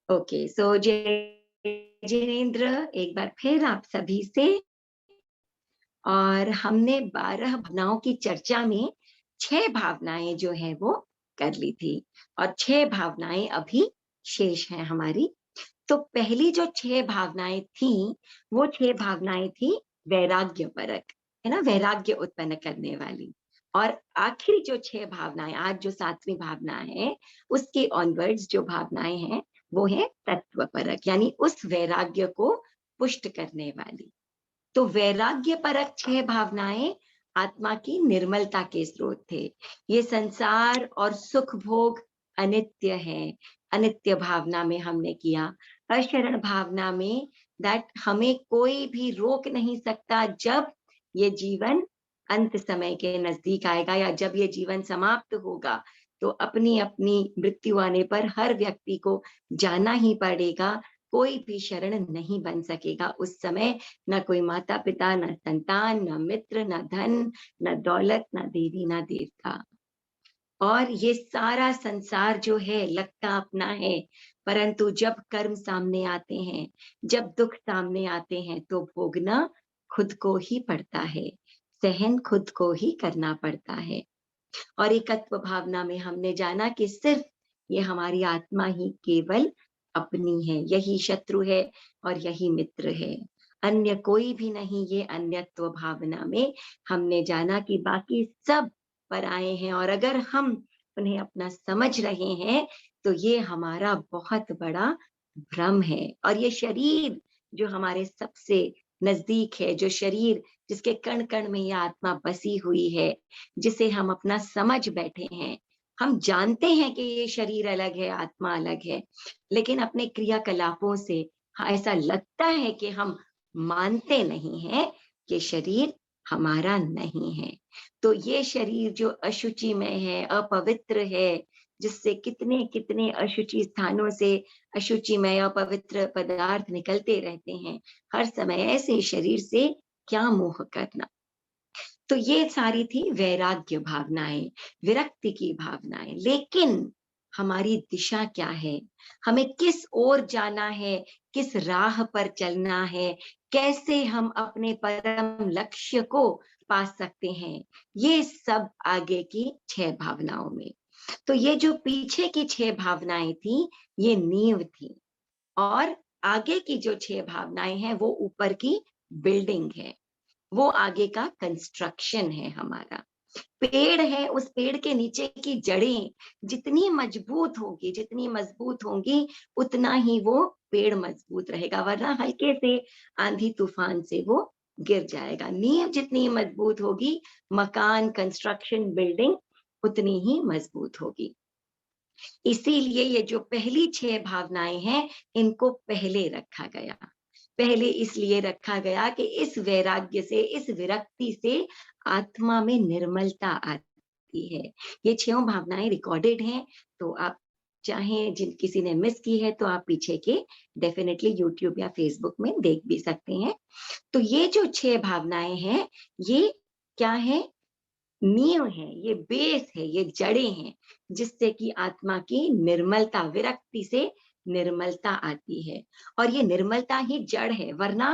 Okay, सो जय जिनेन्द्र, एक बार फिर आप सभी से। और हमने 12 भावनाओं की चर्चा में 6 भावनाएं जो है वो कर ली थी, और 6 भावनाएं अभी शेष हैं हमारी। तो पहली जो 6 भावनाएं थी, वो 6 भावनाएं थी वैराग्य परक, है ना, वैराग्य उत्पन्न करने वाली। और आखिरी जो 6 भावनाएं, आज जो 7वीं भावना है, उसके ऑनवर्ड्स जो भावनाएं हैं, वो है तत्व परक, यानी उस वैराग्य को पुष्ट करने वाली। तो वैराग्य परक 6 भावनाएं आत्मा की निर्मलता के स्रोत थे। ये संसार और सुख भोग अनित्य है, अनित्य भावना में हमने किया। अशरण भावना में दैट हमें कोई भी रोक नहीं सकता, जब ये जीवन अंत समय के नजदीक आएगा या जब ये जीवन समाप्त होगा, तो अपनी अपनी मृत्यु आने पर हर व्यक्ति को जाना ही पड़ेगा। कोई भी शरण नहीं बन सकेगा उस समय, न कोई माता पिता, न संतान, न मित्र, न धन, न दौलत, न देवी, न देवता। और ये सारा संसार जो है लगता अपना है, परंतु जब कर्म सामने आते हैं, जब दुख सामने आते हैं, तो भोगना खुद को ही पड़ता है, सहन खुद को ही करना पड़ता है। और एकत्व भावना में हमने जाना कि सिर्फ ये हमारी आत्मा ही केवल अपनी है, यही शत्रु है और यही मित्र है, अन्य कोई भी नहीं। ये अन्यत्व भावना में हमने जाना कि बाकी सब पराये हैं, और अगर हम उन्हें अपना समझ रहे हैं, तो ये हमारा बहुत बड़ा भ्रम है। और ये शरीर जो हमारे सबसे नजदीक है, जो शरीर जिसके कण कण में ये आत्मा बसी हुई है, जिसे हम अपना समझ बैठे हैं, हम जानते हैं कि ये शरीर अलग है, आत्मा अलग है, लेकिन अपने क्रियाकलापों से ऐसा लगता है कि हम मानते नहीं हैं कि शरीर हमारा नहीं है। तो ये शरीर जो अशुचि में है, अपवित्र है, जिससे कितने कितने अशुचि स्थानों से अशुचिमय अपवित्र पदार्थ निकलते रहते हैं हर समय, ऐसे शरीर से क्या मोह करना। तो ये सारी थी वैराग्य भावनाएं, विरक्ति की भावनाएं। लेकिन हमारी दिशा क्या है, हमें किस ओर जाना है, किस राह पर चलना है, कैसे हम अपने परम लक्ष्य को पा सकते हैं, ये सब आगे की 6 भावनाओं में। तो ये जो पीछे की 6 भावनाएं थी, ये नींव थी, और आगे की जो 6 भावनाएं हैं, वो ऊपर की बिल्डिंग है, वो आगे का कंस्ट्रक्शन है हमारा। पेड़ है, उस पेड़ के नीचे की जड़ें जितनी मजबूत होगी, जितनी मजबूत होंगी, उतना ही वो पेड़ मजबूत रहेगा, वरना हल्के से आंधी तूफान से वो गिर जाएगा। नींव जितनी मजबूत होगी, मकान, कंस्ट्रक्शन, बिल्डिंग उतनी ही मजबूत होगी। इसीलिए ये जो पहली 6 भावनाएं हैं, इनको पहले रखा गया। पहले इसलिए रखा गया कि इस वैराग्य से, इस विरक्ति से आत्मा में निर्मलता आती है। ये 6 भावनाएं रिकॉर्डेड हैं, तो आप चाहें, जिन किसी ने मिस की है, तो आप पीछे के डेफिनेटली यूट्यूब या फेसबुक में देख भी सकते हैं। तो ये जो 6 भावनाएं हैं, ये क्या है, नींव है, ये बेस है, ये जड़ें हैं, जिससे कि आत्मा की निर्मलता, विरक्ति से निर्मलता आती है। और ये निर्मलता ही जड़ है, वरना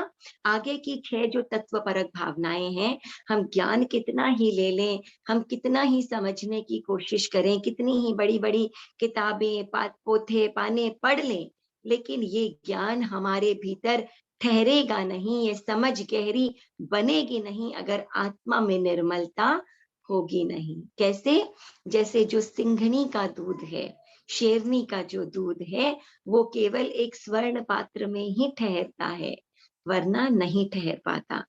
आगे की 6 जो तत्वपरक भावनाएं हैं, हम ज्ञान कितना ही ले लें, हम कितना ही समझने की कोशिश करें, कितनी ही बड़ी बड़ी किताबें, पोथे पाने पढ़ लें, लेकिन ये ज्ञान हमारे भीतर ठहरेगा नहीं, ये समझ गहरी बनेगी नहीं, अगर आत्मा में निर्मलता होगी नहीं। कैसे? जैसे जो सिंघनी का दूध है, शेरनी का जो दूध है, वो केवल एक स्वर्ण पात्र में ही ठहरता है, वरना नहीं ठहर पाता।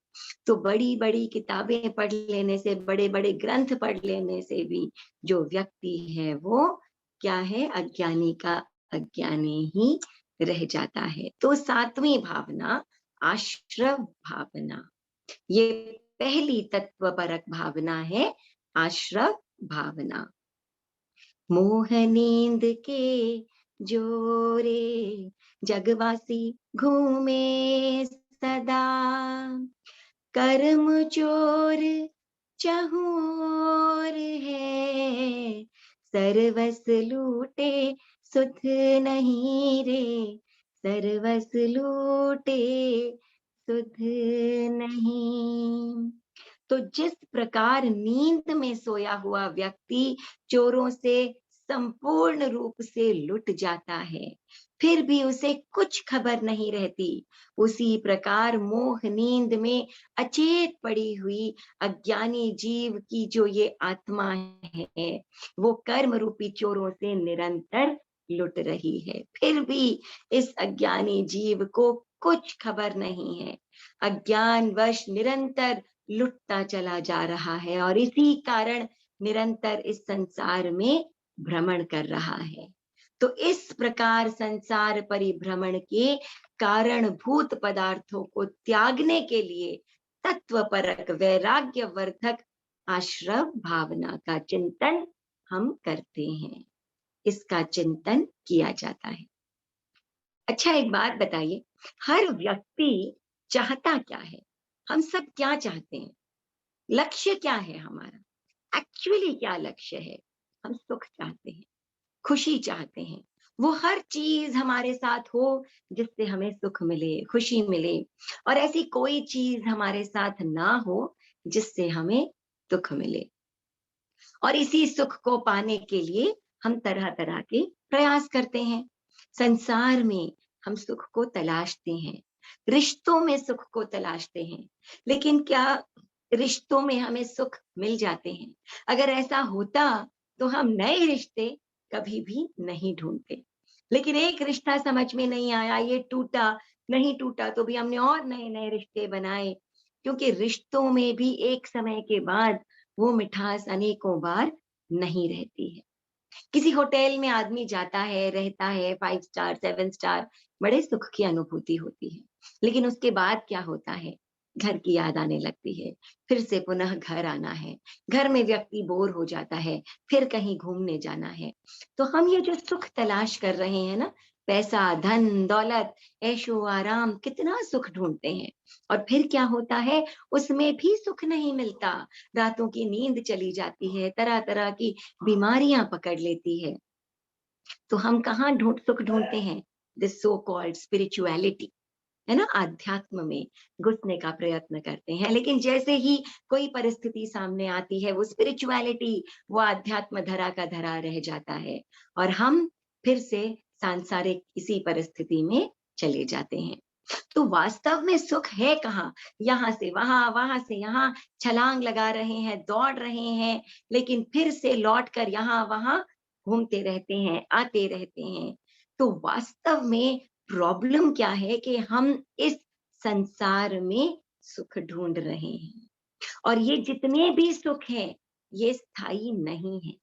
तो बड़ी बड़ी किताबें पढ़ लेने से, बड़े बड़े ग्रंथ पढ़ लेने से भी जो व्यक्ति है, वो क्या है, अज्ञानी का अज्ञानी ही रह जाता है। तो 7वीं भावना आश्रव भावना, ये पहली तत्वपरक भावना है, आश्रव भावना। मोह नींद के जोरे जगवासी घूमे सदा, कर्म चोर चहुर है, सर्वस लूटे सुध नहीं रे, सर्वस लूटे सुध नहीं। तो जिस प्रकार नींद में सोया हुआ व्यक्ति चोरों से संपूर्ण रूप से लुट जाता है, फिर भी उसे कुछ खबर नहीं रहती, उसी प्रकार मोह नींद में अचेत पड़ी हुई अज्ञानी जीव की जो ये आत्मा है, वो कर्म रूपी चोरों से निरंतर लुट रही है। फिर भी इस अज्ञानी जीव को कुछ खबर नहीं है, अज्ञानवश निरंतर लुटता चला जा रहा है और इसी कारण निरंतर इस संसार में भ्रमण कर रहा है। तो इस प्रकार संसार परिभ्रमण के कारणभूत पदार्थों को त्यागने के लिए तत्वपरक वैराग्य वर्धक आश्रव भावना का चिंतन हम करते हैं, इसका चिंतन किया जाता है। अच्छा, एक बात बताइए, हर व्यक्ति चाहता क्या है? हम सब क्या चाहते हैं? लक्ष्य क्या है हमारा? एक्चुअली क्या लक्ष्य है? हम सुख चाहते हैं, खुशी चाहते हैं। वो हर चीज हमारे साथ हो जिससे हमें सुख मिले, खुशी मिले, और ऐसी कोई चीज हमारे साथ ना हो जिससे हमें दुख मिले। और इसी सुख को पाने के लिए हम तरह तरह के प्रयास करते हैं। संसार में हम सुख को तलाशते हैं, रिश्तों में सुख को तलाशते हैं, लेकिन क्या रिश्तों में हमें सुख मिल जाते हैं? अगर ऐसा होता तो हम नए रिश्ते कभी भी नहीं ढूंढते। लेकिन एक रिश्ता समझ में नहीं आया, ये टूटा, नहीं टूटा तो भी हमने और नए नए रिश्ते बनाए, क्योंकि रिश्तों में भी एक समय के बाद वो मिठास अनेकों बार नहीं रहती है। किसी होटल में आदमी जाता है, रहता है, 5 स्टार, 7 स्टार, बड़े सुख की अनुभूति होती है। लेकिन उसके बाद क्या होता है? घर की याद आने लगती है, फिर से पुनः घर आना है, घर में व्यक्ति बोर हो जाता है, फिर कहीं घूमने जाना है। तो हम ये जो सुख तलाश कर रहे हैं ना, पैसा, धन, दौलत, ऐशो आराम, कितना सुख ढूंढते हैं, और फिर क्या होता है? उसमें भी सुख नहीं मिलता। रातों की नींद चली जाती है, तरह तरह की बीमारियां पकड़ लेती है। तो हम कहाँ सुख ढूंढते हैं? दिस सो कॉल्ड स्पिरिचुअलिटी, है ना, आध्यात्म में घुसने का प्रयत्न करते हैं। लेकिन जैसे ही कोई परिस्थिति सामने आती है, वो स्पिरिचुअलिटी, वो आध्यात्म धरा का धरा रह जाता है, और हम फिर से सांसारिक इसी परिस्थिति में चले जाते हैं। तो वास्तव में सुख है कहाँ? यहाँ से वहां, वहां से यहाँ छलांग लगा रहे हैं, दौड़ रहे हैं, लेकिन फिर से लौट कर यहाँ वहां घूमते रहते हैं, आते रहते हैं। तो वास्तव में प्रॉब्लम क्या है कि हम इस संसार में सुख ढूंढ रहे हैं, और ये जितने भी सुख हैं, ये स्थायी नहीं है।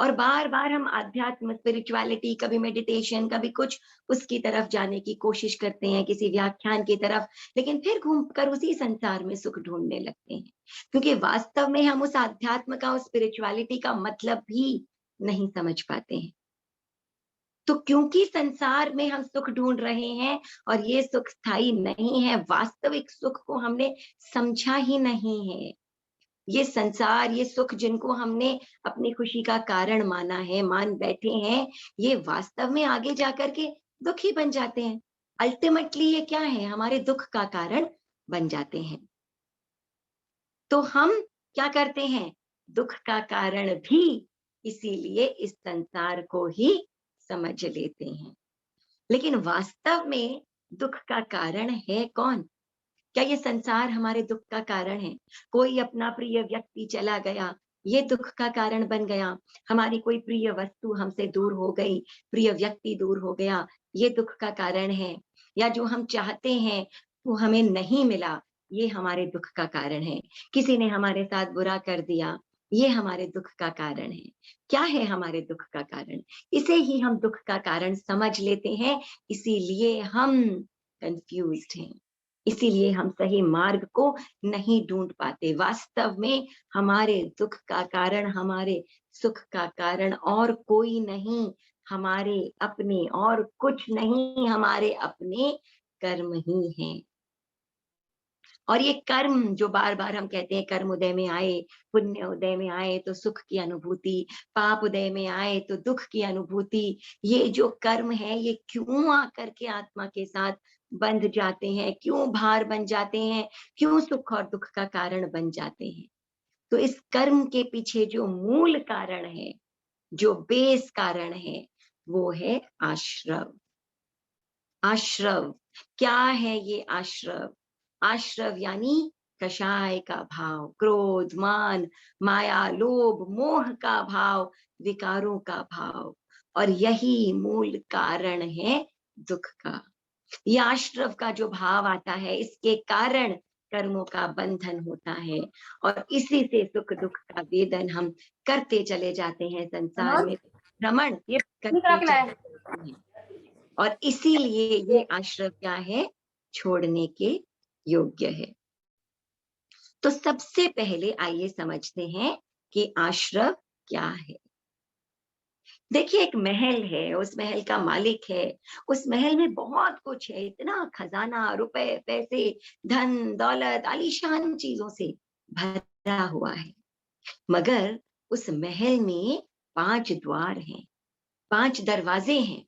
और बार बार हम आध्यात्म, स्पिरिचुअलिटी, कभी मेडिटेशन, कभी कुछ, उसकी तरफ जाने की कोशिश करते हैं, किसी व्याख्यान की तरफ, लेकिन फिर घूमकर उसी संसार में सुख ढूंढने लगते हैं, क्योंकि वास्तव में हम उस आध्यात्म का, उस स्पिरिचुअलिटी का मतलब भी नहीं समझ पाते हैं। तो क्योंकि संसार में हम सुख ढूंढ रहे हैं और ये सुख स्थायी नहीं है, वास्तविक सुख को हमने समझा ही नहीं है। ये संसार, ये सुख जिनको हमने अपनी खुशी का कारण माना है, मान बैठे हैं, ये वास्तव में आगे जाकर के दुख ही बन जाते हैं। अल्टीमेटली ये क्या है? हमारे दुख का कारण बन जाते हैं। तो हम क्या करते हैं? दुख का कारण भी इसीलिए इस संसार को ही समझ लेते हैं। लेकिन वास्तव में दुख का कारण है कौन? क्या ये संसार हमारे दुख का कारण है? कोई अपना प्रिय व्यक्ति चला गया, ये दुख का कारण बन गया। हमारी कोई प्रिय वस्तु हमसे दूर हो गई, प्रिय व्यक्ति दूर हो गया, ये दुख का कारण है। या जो हम चाहते हैं वो हमें नहीं मिला, ये हमारे दुख का कारण है। किसी ने हमारे साथ बुरा कर दिया, ये हमारे दुख का कारण है। क्या है हमारे दुख का कारण? इसे ही हम दुख का कारण समझ लेते हैं, इसीलिए हम कंफ्यूज्ड हैं। इसीलिए हम सही मार्ग को नहीं ढूंढ पाते। वास्तव में हमारे दुख का कारण, हमारे सुख का कारण और कोई नहीं, हमारे अपने, और कुछ नहीं, हमारे अपने कर्म ही हैं। और ये कर्म जो बार-बार हम कहते हैं, कर्म उदय में आए, पुण्य उदय में आए तो सुख की अनुभूति, पाप उदय में आए तो दुःख की अनुभूति, ये जो कर्म है ये क्यों आकर के आत्मा के साथ बंध जाते हैं, क्यों भार बन जाते हैं, क्यों सुख और दुःख का कारण बन जाते हैं। तो इस कर्म के पीछे जो मूल कारण है, जो बेस कारण है, वो है आश्रव। आश्रव, क्या है ये आश्रव? आश्रव यानी कषाय का भाव, क्रोध, मान, माया, लोभ, मोह का भाव, विकारों का भाव, और यही मूल कारण है दुःख का। ये आश्रव का जो भाव आता है, इसके कारण कर्मों का बंधन होता है, और इसी से सुख दुःख का वेदन हम करते चले जाते हैं, संसार मनोज, में भ्रमण ये नहीं करा करते के चले लाया। जाते हैं। और इसीलिए ये आश्रव क्या है? छोड़ने के योग्य है। तो सबसे पहले आइए समझते हैं कि आश्रव क्या है। देखिए, एक महल है, उस महल का मालिक है, उस महल में बहुत कुछ है, इतना खजाना, रुपए, पैसे, धन, दौलत, आलीशान चीजों से भरा हुआ है। मगर उस महल में 5 द्वार हैं, 5 दरवाजे हैं।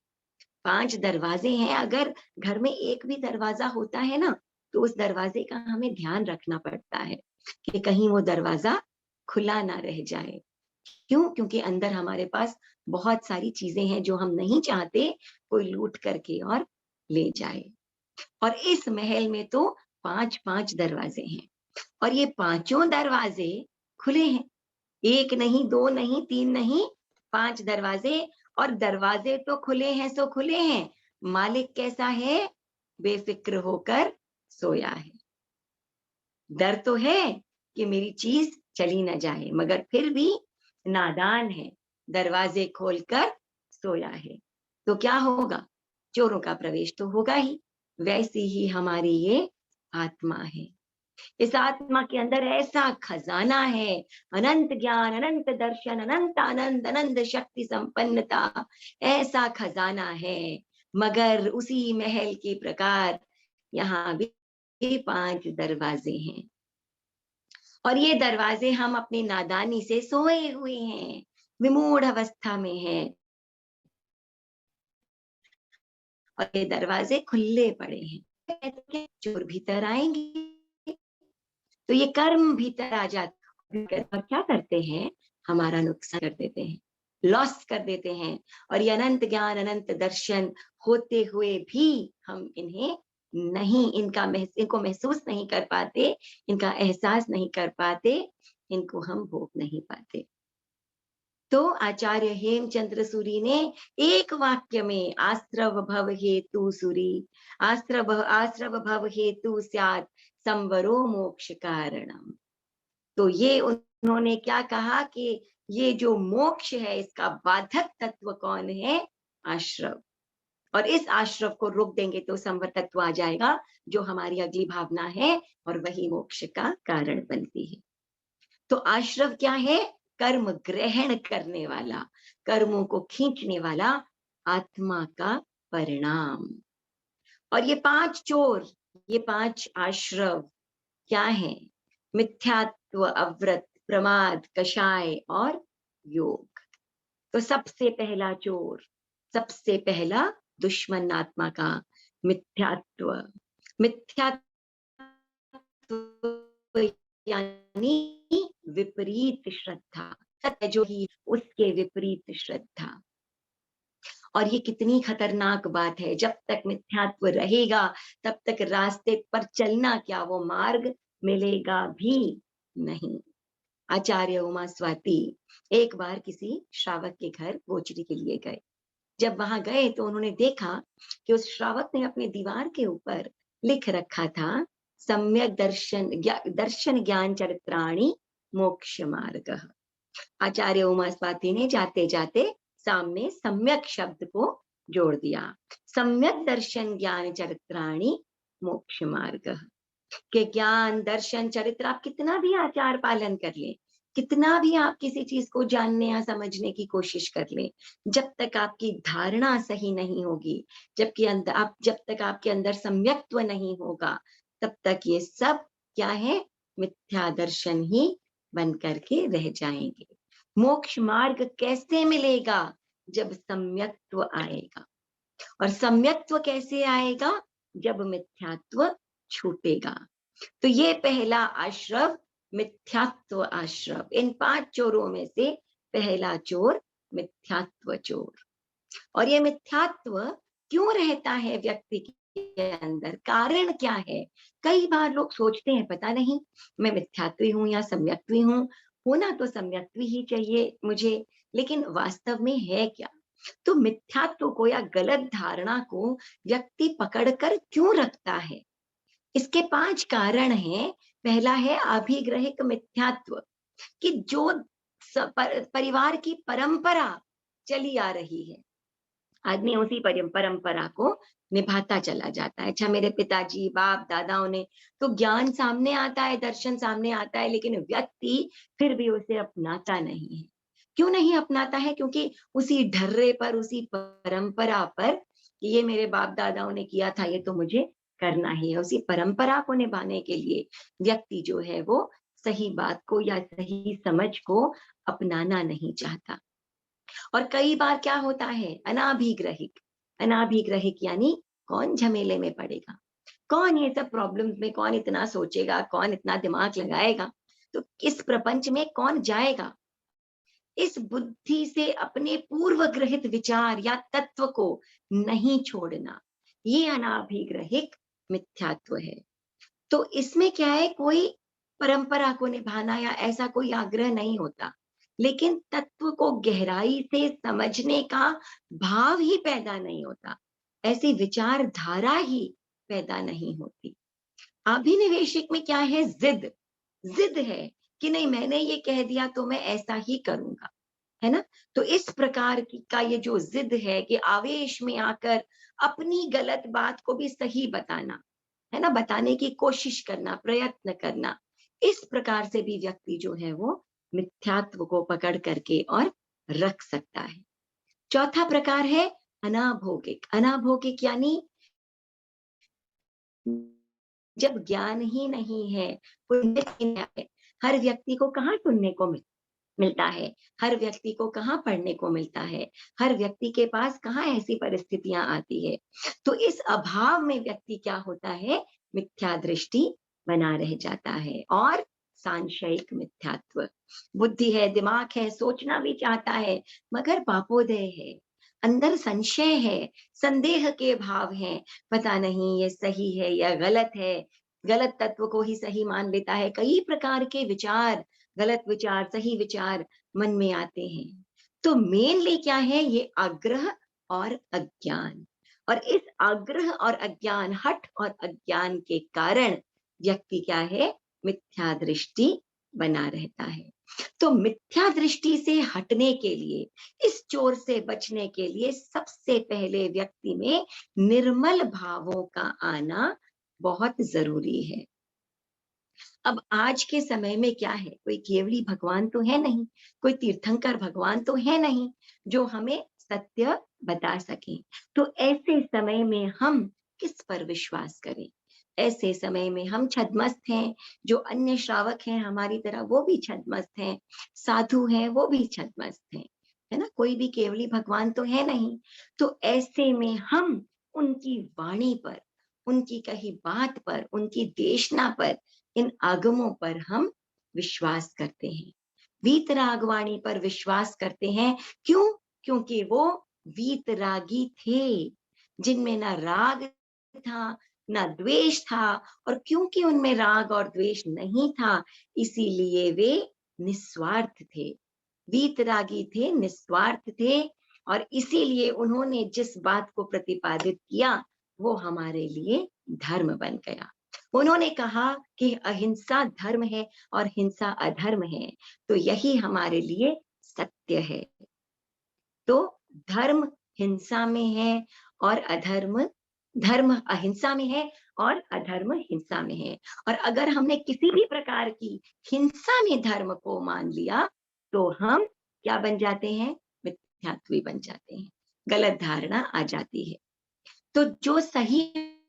5 दरवाजे हैं, अगर घर में एक भी दरवाजा होता है ना, तो उस दरवाजे का हमें ध्यान रखना पड़ता है कि कहीं वो दरवाजा खुला ना रह जाए। क्यों? क्योंकि अंदर हमारे पास बहुत सारी चीजें हैं जो हम नहीं चाहते कोई लूट करके और ले जाए। और इस महल में तो 5-5 दरवाजे हैं, और ये पांचों दरवाजे खुले हैं। 1 नहीं, 2 नहीं, 3 नहीं, 5 दरवाजे। और दरवाजे तो खुले हैं सो खुले हैं, मालिक कैसा है? बेफिक्र होकर सोया है। डर तो है कि मेरी चीज चली ना जाए, मगर फिर भी नादान है, दरवाजे खोलकर सोया है। तो क्या होगा? चोरों का प्रवेश तो होगा ही। वैसी ही हमारी ये आत्मा है। इस आत्मा के अंदर ऐसा खजाना है, अनंत ज्ञान, अनंत दर्शन, अनंत आनंद, अनंत शक्ति संपन्नता, ऐसा खजाना है। मगर उसी महल के प्रकार यहाँ भी 5 दरवाजे हैं, और ये दरवाजे हम अपनी नादानी से सोए हुए हैं, विमूढ़ अवस्था में हैं, और ये दरवाजे खुले पड़े हैं। चोर भीतर आएंगे तो ये कर्म भीतर आ जाते हैं, और क्या करते हैं? हमारा नुकसान कर देते हैं, लॉस कर देते हैं। और ये अनंत ज्ञान, अनंत दर्शन होते हुए भी हम इन्हें नहीं, इनको महसूस नहीं कर पाते, इनका एहसास नहीं कर पाते, इनको हम भोग नहीं पाते। तो आचार्य हेमचंद्र सूरी ने एक वाक्य में आश्रव भव हेतु सूरी, आश्रव भव हेतु स्यात् संवरो मोक्ष कारणम। तो ये उन्होंने क्या कहा कि ये जो मोक्ष है, इसका बाधक तत्व कौन है? आश्रव। और इस आश्रव को रोक देंगे तो संवर तत्व आ जाएगा, जो हमारी अगली भावना है, और वही मोक्ष का कारण बनती है। तो आश्रव क्या है? कर्म ग्रहण करने वाला, कर्मों को खींचने वाला आत्मा का परिणाम। और ये 5 चोर, ये 5 आश्रव क्या है? मिथ्यात्व, अव्रत, प्रमाद, कषाय और योग। तो सबसे पहला चोर, सबसे पहला दुश्मन आत्मा का मिथ्यात्व। मिथ्यात्व यानी विपरीत श्रद्धा, सत्य जो ही उसके विपरीत श्रद्धा। और ये कितनी खतरनाक बात है, जब तक मिथ्यात्व रहेगा तब तक रास्ते पर चलना क्या, वो मार्ग मिलेगा भी नहीं। आचार्य उमा स्वाति एक बार किसी श्रावक के घर गोचरी के लिए गए। जब वहां गए तो उन्होंने देखा कि उस श्रावक ने अपने दीवार के ऊपर लिख रखा था, सम्यक दर्शन ज्ञान चरित्राणि मोक्ष मार्ग। आचार्य उमा स्वाति ने जाते जाते सामने सम्यक शब्द को जोड़ दिया, सम्यक दर्शन ज्ञान चरित्राणि मोक्ष मार्ग। के ज्ञान, दर्शन, चरित्र, आप कितना भी आचार पालन कर लें, कितना भी आप किसी चीज को जानने या समझने की कोशिश कर लें, जब तक आपकी धारणा सही नहीं होगी, जब तक आपके अंदर सम्यक्त्व नहीं होगा, तब तक ये सब क्या है? मिथ्या दर्शन ही बन करके रह जाएंगे। मोक्ष मार्ग कैसे मिलेगा? जब सम्यक्त्व आएगा। और सम्यक्त्व कैसे आएगा? जब मिथ्यात्व छूटेगा। तो ये पहला आश्रव मिथ्यात्व आश्रव। इन 5 चोरों में से पहला चोर मिथ्यात्व चोर। और ये मिथ्यात्व क्यों रहता है व्यक्ति के अंदर? कारण क्या है? कई बार लोग सोचते हैं पता नहीं मैं मिथ्यात्वी हूं या सम्यक्त्वी हूं। होना तो सम्यक्त्वी ही चाहिए मुझे, लेकिन वास्तव में है क्या? तो मिथ्यात्व को या गलत धारणा को व्यक्ति पकड़कर क्यों रखता है? इसके 5 कारण हैं। पहला है अभिग्रहिक मिथ्यात्व, कि जो परिवार की परंपरा चली आ रही है, आदमी उसी परंपरा को निभाता चला जाता है। अच्छा, मेरे पिताजी, बाप, दादाओं ने तो ज्ञान सामने आता है, दर्शन सामने आता है, लेकिन व्यक्ति फिर भी उसे अपनाता नहीं है। क्यों नहीं अपनाता है? क्योंकि उसी ढर्रे पर, उसी परंपरा पर कि ये मेरे बाप दादाओं ने किया था, ये तो मुझे करना ही है। उसी परंपरा को निभाने के लिए व्यक्ति जो है वो सही बात को या सही समझ को अपनाना नहीं चाहता। और कई बार क्या होता है? अनाभिग्रहिक। अनाभिग्रहिक यानी कौन झमेले में पड़ेगा, कौन ये सब प्रॉब्लम्स में, कौन इतना सोचेगा, कौन इतना दिमाग लगाएगा, तो किस प्रपंच में कौन जाएगा? इस बुद्धि से अपने पूर्व ग्रहित विचार या तत्व को नहीं छोड़ना, ये अनाभिग्रहिक मिथ्यात्व है। तो इसमें क्या है? कोई परंपरा को निभाना या ऐसा कोई आग्रह नहीं होता, लेकिन तत्व को गहराई से समझने का भाव ही पैदा नहीं होता, ऐसी विचारधारा ही पैदा नहीं होती। अभिनिवेशिक में क्या है? जिद। जिद है कि नहीं, मैंने ये कह दिया तो मैं ऐसा ही करूंगा, है ना? तो इस प्रकार की का ये जो जिद है कि आवेश में आकर अपनी गलत बात को भी सही बताना, है ना, बताने की कोशिश करना, प्रयत्न करना, इस प्रकार से भी व्यक्ति जो है वो मिथ्यात्व को पकड़ करके और रख सकता है। चौथा प्रकार है अनाभौगिक। अनाभौगिक यानी जब ज्ञान ही नहीं है, कोई नहीं है, हर व्यक्ति को कहाँ सुनने को मिलता है, हर व्यक्ति को कहाँ पढ़ने को मिलता है, हर व्यक्ति के पास कहाँ ऐसी परिस्थितियां आती है। तो इस अभाव में व्यक्ति क्या होता है? मिथ्या दृष्टि बना रह जाता है। और सांशयिक मिथ्यात्व, बुद्धि है, दिमाग है, सोचना भी चाहता है, मगर पापोदय है, अंदर संशय है, संदेह के भाव हैं, पता नहीं ये सही है या गलत है, गलत तत्व को ही सही मान लेता है। कई प्रकार के विचार, गलत विचार, सही विचार मन में आते हैं। तो मेनली क्या है? ये आग्रह और अज्ञान। और इस आग्रह और अज्ञान, हठ और अज्ञान के कारण व्यक्ति क्या है? मिथ्या दृष्टि बना रहता है। तो मिथ्या दृष्टि से हटने के लिए, इस चोर से बचने के लिए सबसे पहले व्यक्ति में निर्मल भावों का आना बहुत जरूरी है। अब आज के समय में क्या है? कोई केवली भगवान तो है नहीं, कोई तीर्थंकर भगवान तो है नहीं जो हमें सत्य बता सके। तो ऐसे समय में हम किस पर विश्वास करें? ऐसे समय में हम छद्मस्त हैं, जो अन्य श्रावक हैं हमारी तरह वो भी छद्मस्त हैं, साधु हैं वो भी छद्मस्त हैं, है ना? कोई भी केवली भगवान तो है नहीं। तो ऐसे में हम उनकी वाणी पर, उनकी कही बात पर, उनकी देशना पर, इन आगमों पर हम विश्वास करते हैं। वीतरागवाणी पर विश्वास करते हैं। क्यों? क्योंकि वो वीतरागी थे, जिनमें ना राग था, ना द्वेष था। और क्योंकि उनमें राग और द्वेष नहीं था, इसीलिए वे निस्वार्थ थे। वीतरागी थे, निस्वार्थ थे, और इसीलिए उन्होंने जिस बात को प्रतिपादित किया वो हमारे लिए धर्म बन गया। उन्होंने कहा कि अहिंसा धर्म है और हिंसा अधर्म है, तो यही हमारे लिए सत्य है। तो धर्म हिंसा में है और अधर्म, धर्म अहिंसा में है और अधर्म हिंसा में है। और अगर हमने किसी भी प्रकार की हिंसा में धर्म को मान लिया तो हम क्या बन जाते हैं? मिथ्यात्वी बन जाते हैं, गलत धारणा आ जाती है। तो जो सही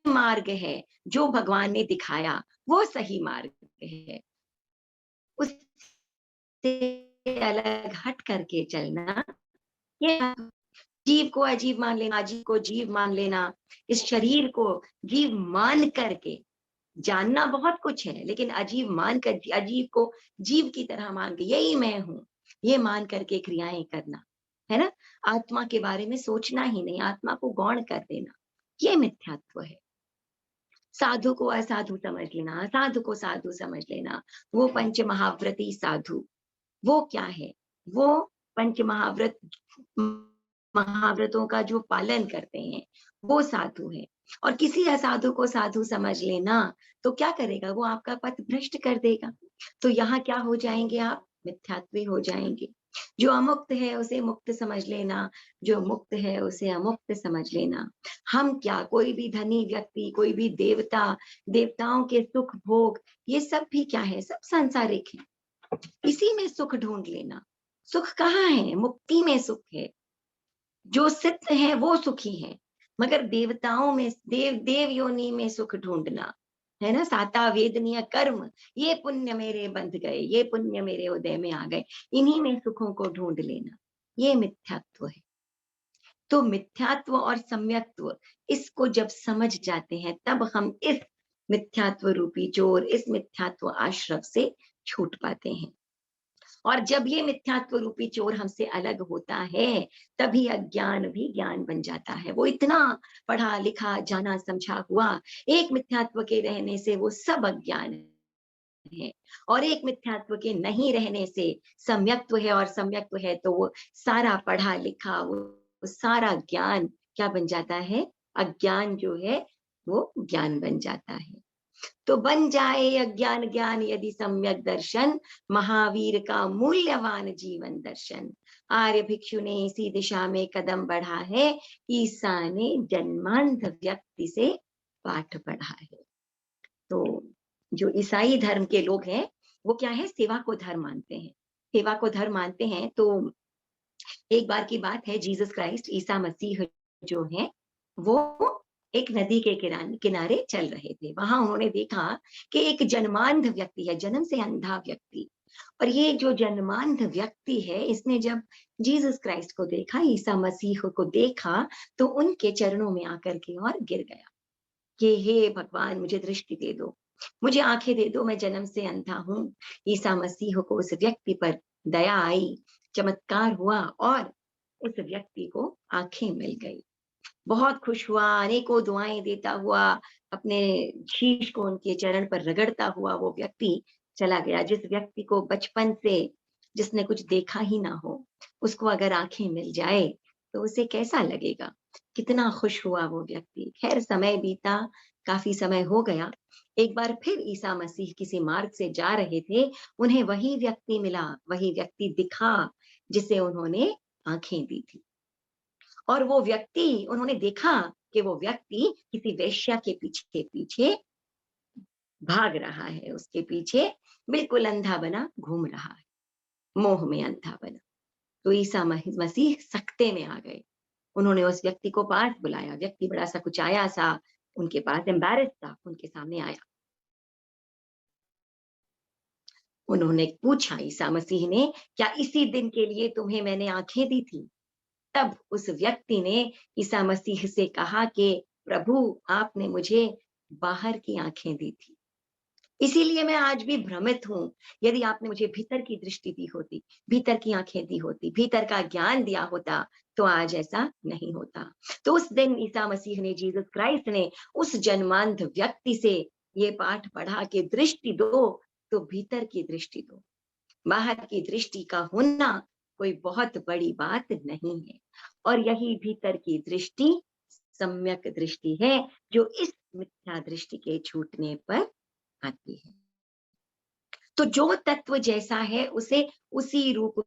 मार्ग है जो भगवान ने दिखाया, वो सही मार्ग है। उससे अलग हट करके चलना, ये जीव को अजीब मान लेना, अजीब को जीव मान लेना, इस शरीर को जीव मान करके जानना बहुत कुछ है, लेकिन अजीब मान कर, अजीब को जीव की तरह मान के यही मैं हूँ, ये मान करके क्रियाएं करना, है ना? आत्मा के बारे में सोचना ही नहीं, आत्मा को गौण कर देना, ये मिथ्यात्व है। साधु को असाधु समझ लेना, असाधु को साधु समझ लेना, वो पंच महाव्रती साधु, वो क्या है? वो पंच महाव्रत महाव्रतों का जो पालन करते हैं, वो साधु है। और किसी असाधु को साधु समझ लेना, तो क्या करेगा? वो आपका पथ भ्रष्ट कर देगा। तो यहाँ क्या हो जाएँगे आप? मिथ्यात्वी हो जाएँगे। जो अमुक्त है उसे मुक्त समझ लेना, जो मुक्त है उसे अमुक्त समझ लेना। हम क्या, कोई भी धनी व्यक्ति, कोई भी देवता, देवताओं के सुख भोग, ये सब भी क्या है? सब सांसारिक है। इसी में सुख ढूँढ लेना। सुख कहाँ है? मुक्ति में सुख है। जो सिद्ध हैं वो सुखी हैं, मगर देवताओं में, देव योनि में सुख ढूंढना, है ना? साता वेदनीय कर्म, ये पुण्य मेरे बंध गए, ये पुण्य मेरे उदय में आ गए, इन्हीं में सुखों को ढूंढ लेना, ये मिथ्यात्व है। तो मिथ्यात्व और सम्यक्त्व, इसको जब समझ जाते हैं, तब हम इस मिथ्यात्व रूपी चोर, इस मिथ्यात्व आश्रव से छूट पाते हैं। और जब ये मिथ्यात्व रूपी चोर हमसे अलग होता है, तभी अज्ञान भी ज्ञान बन जाता है। वो इतना पढ़ा लिखा जाना समझा हुआ, एक मिथ्यात्व के रहने से वो सब अज्ञान है, और एक मिथ्यात्व के नहीं रहने से सम्यक्त्व है, और सम्यक्त्व है तो वो सारा पढ़ा लिखा, वो सारा ज्ञान क्या बन जाता है? अज्ञान जो है वो ज्ञान बन जाता है। तो बन जाए अज्ञान ज्ञान यदि सम्यक दर्शन, महावीर का मूल्यवान जीवन दर्शन। आर्य भिक्षु ने इसी दिशा में कदम बढ़ा है, ईसा ने जन्मांध व्यक्ति से पाठ पढ़ा है। तो जो ईसाई धर्म के लोग हैं, वो क्या है? सेवा को धर्म मानते हैं। सेवा को धर्म मानते हैं। तो एक बार की बात है, जीसस क्राइस्ट, ईसा मसीह जो है, वो एक नदी के किनारे चल रहे थे। वहां उन्होंने देखा कि एक जन्मांध व्यक्ति है, जन्म से अंधा व्यक्ति। और ये जो जन्मांध व्यक्ति है, इसने जब जीसस क्राइस्ट को देखा, ईसा मसीह को देखा, तो उनके चरणों में आकर के और गिर गया कि हे भगवान, मुझे दृष्टि दे दो, मुझे आंखें दे दो, मैं जन्म से अंधा हूँ। ईसा मसीह को उस व्यक्ति पर दया आई, चमत्कार हुआ, और उस व्यक्ति को आंखें मिल गई। बहुत खुश हुआ, अनेकों दुआएं देता हुआ, अपने शीश को उनके चरण पर रगड़ता हुआ वो व्यक्ति चला गया। जिस व्यक्ति को बचपन से, जिसने कुछ देखा ही ना हो, उसको अगर आंखें मिल जाए तो उसे कैसा लगेगा? कितना खुश हुआ वो व्यक्ति। खैर, समय बीता, काफी समय हो गया। एक बार फिर ईसा मसीह किसी मार्ग से जा रहे थे, उन्हें वही व्यक्ति मिला, वही व्यक्ति दिखा जिसे उन्होंने आंखें दी थी। और वो व्यक्ति, उन्होंने देखा कि वो व्यक्ति किसी वेश्या के पीछे पीछे भाग रहा है, उसके पीछे बिल्कुल अंधा बना घूम रहा है, मोह में अंधा बना। तो ईसा मसीह सकते में आ गए। उन्होंने उस व्यक्ति को पास बुलाया। व्यक्ति बड़ा सा कुचाया सा उनके पास, एम्बैरेस था, उनके सामने आया। उन्होंने पूछा, ईसा मसीह ने, क्या इसी दिन के लिए तुम्हें मैंने आंखें दी थी? तब उस व्यक्ति ने ईसा मसीह से कहा कि प्रभु, आपने मुझे बाहर की आंखें दी थी, इसीलिए मैं आज भी भ्रमित हूँ। यदि आपने मुझे भीतर की दृष्टि दी होती, भीतर की आंखें दी होती, भीतर का ज्ञान दिया होता, तो आज ऐसा नहीं होता। तो उस दिन ईसा मसीह ने, जीसस क्राइस्ट ने, उस जन्मांध व्यक्ति से ये पाठ पढ़ा कि दृष्टि दो तो भीतर की दृष्टि दो। बाहर की दृष्टि का होना कोई बहुत बड़ी बात नहीं है। और यही भीतर की दृष्टि सम्यक दृष्टि है, जो इस मिथ्या दृष्टि के छूटने पर आती है। तो जो तत्व जैसा है उसे उसी रूप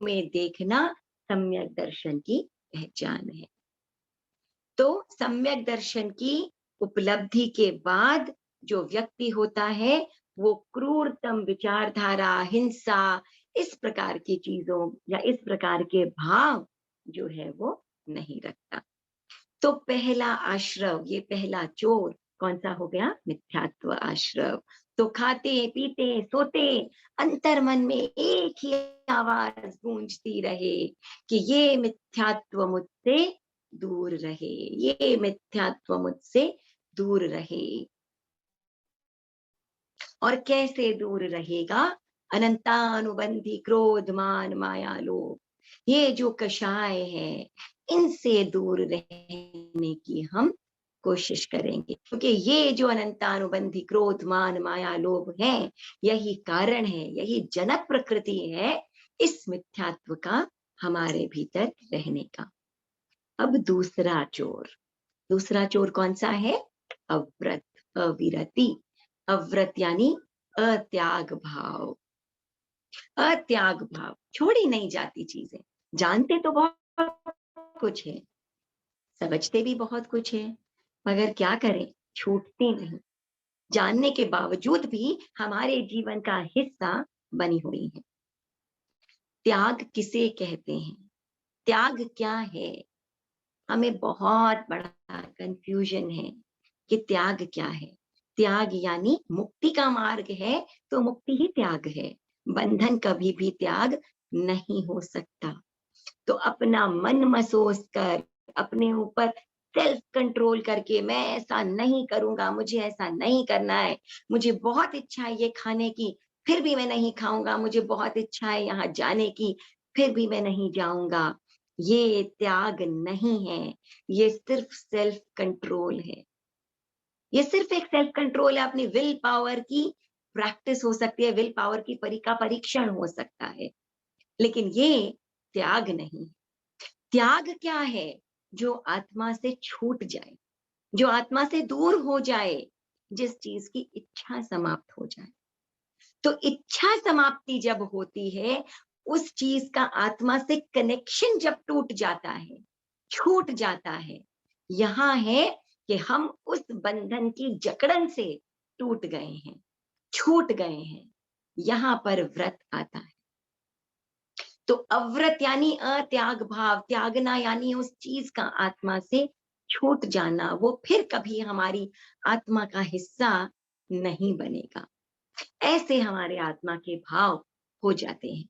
में देखना सम्यक दर्शन की पहचान है। तो सम्यक दर्शन की उपलब्धि के बाद जो व्यक्ति होता है, वो क्रूरतम विचारधारा, हिंसा, इस प्रकार की चीजों या इस प्रकार के भाव जो है वो नहीं रखता। तो पहला आश्रव, ये पहला चोर कौन सा हो गया? मिथ्यात्व आश्रव। तो खाते पीते सोते अंतर मन में एक ही आवाज गूंजती रहे कि ये मिथ्यात्व मुझसे दूर रहे, ये मिथ्यात्व मुझसे दूर रहे। और कैसे दूर रहेगा? अनंतानुबंधी क्रोध मान माया लोभ, ये जो कषाय है, इनसे दूर रहने की हम कोशिश करेंगे, क्योंकि ये जो अनंतानुबंधी क्रोध मान माया लोभ है, यही कारण है, यही जनक प्रकृति है इस मिथ्यात्व का हमारे भीतर रहने का। अब दूसरा चोर, दूसरा चोर कौन सा है? अव्रत, अविरति। अव्रत यानी अत्याग भाव। अत्याग भाव, छोड़ी नहीं जाती चीजें। जानते तो बहुत कुछ है, समझते भी बहुत कुछ है, मगर क्या करें, छूटती नहीं। जानने के बावजूद भी हमारे जीवन का हिस्सा बनी हुई है। त्याग किसे कहते हैं? त्याग क्या है? हमें बहुत बड़ा कंफ्यूजन है कि त्याग क्या है। त्याग यानी मुक्ति का मार्ग है, तो मुक्ति ही त्याग है। बंधन कभी भी त्याग नहीं हो सकता। तो अपना मन मसोस कर, अपने ऊपर सेल्फ कंट्रोल करके, मैं ऐसा नहीं करूंगा, मुझे ऐसा नहीं करना है, मुझे बहुत इच्छा है ये खाने की, फिर भी मैं नहीं खाऊंगा, मुझे बहुत इच्छा है यहाँ जाने की, फिर भी मैं नहीं जाऊंगा, ये त्याग नहीं है, ये सिर्फ सेल्फ कंट्रोल है। ये सिर्फ एक सेल्फ कंट्रोल है, अपनी विल पावर की प्रैक्टिस हो सकती है, विल पावर की परीक्षण हो सकता है, लेकिन ये त्याग नहीं। त्याग क्या है? जो आत्मा से छूट जाए, जो आत्मा से दूर हो जाए, जिस चीज की इच्छा समाप्त हो जाए। तो इच्छा समाप्ति जब होती है, उस चीज का आत्मा से कनेक्शन जब टूट जाता है, छूट जाता है, यहां है कि हम उस बंधन की जकड़न से टूट गए हैं, छूट गए हैं। यहां पर व्रत आता है। तो अव्रत यानी अत्याग भाव, त्यागना यानी उस चीज का आत्मा से छूट जाना, वो फिर कभी हमारी आत्मा का हिस्सा नहीं बनेगा। ऐसे हमारे आत्मा के भाव हो जाते हैं,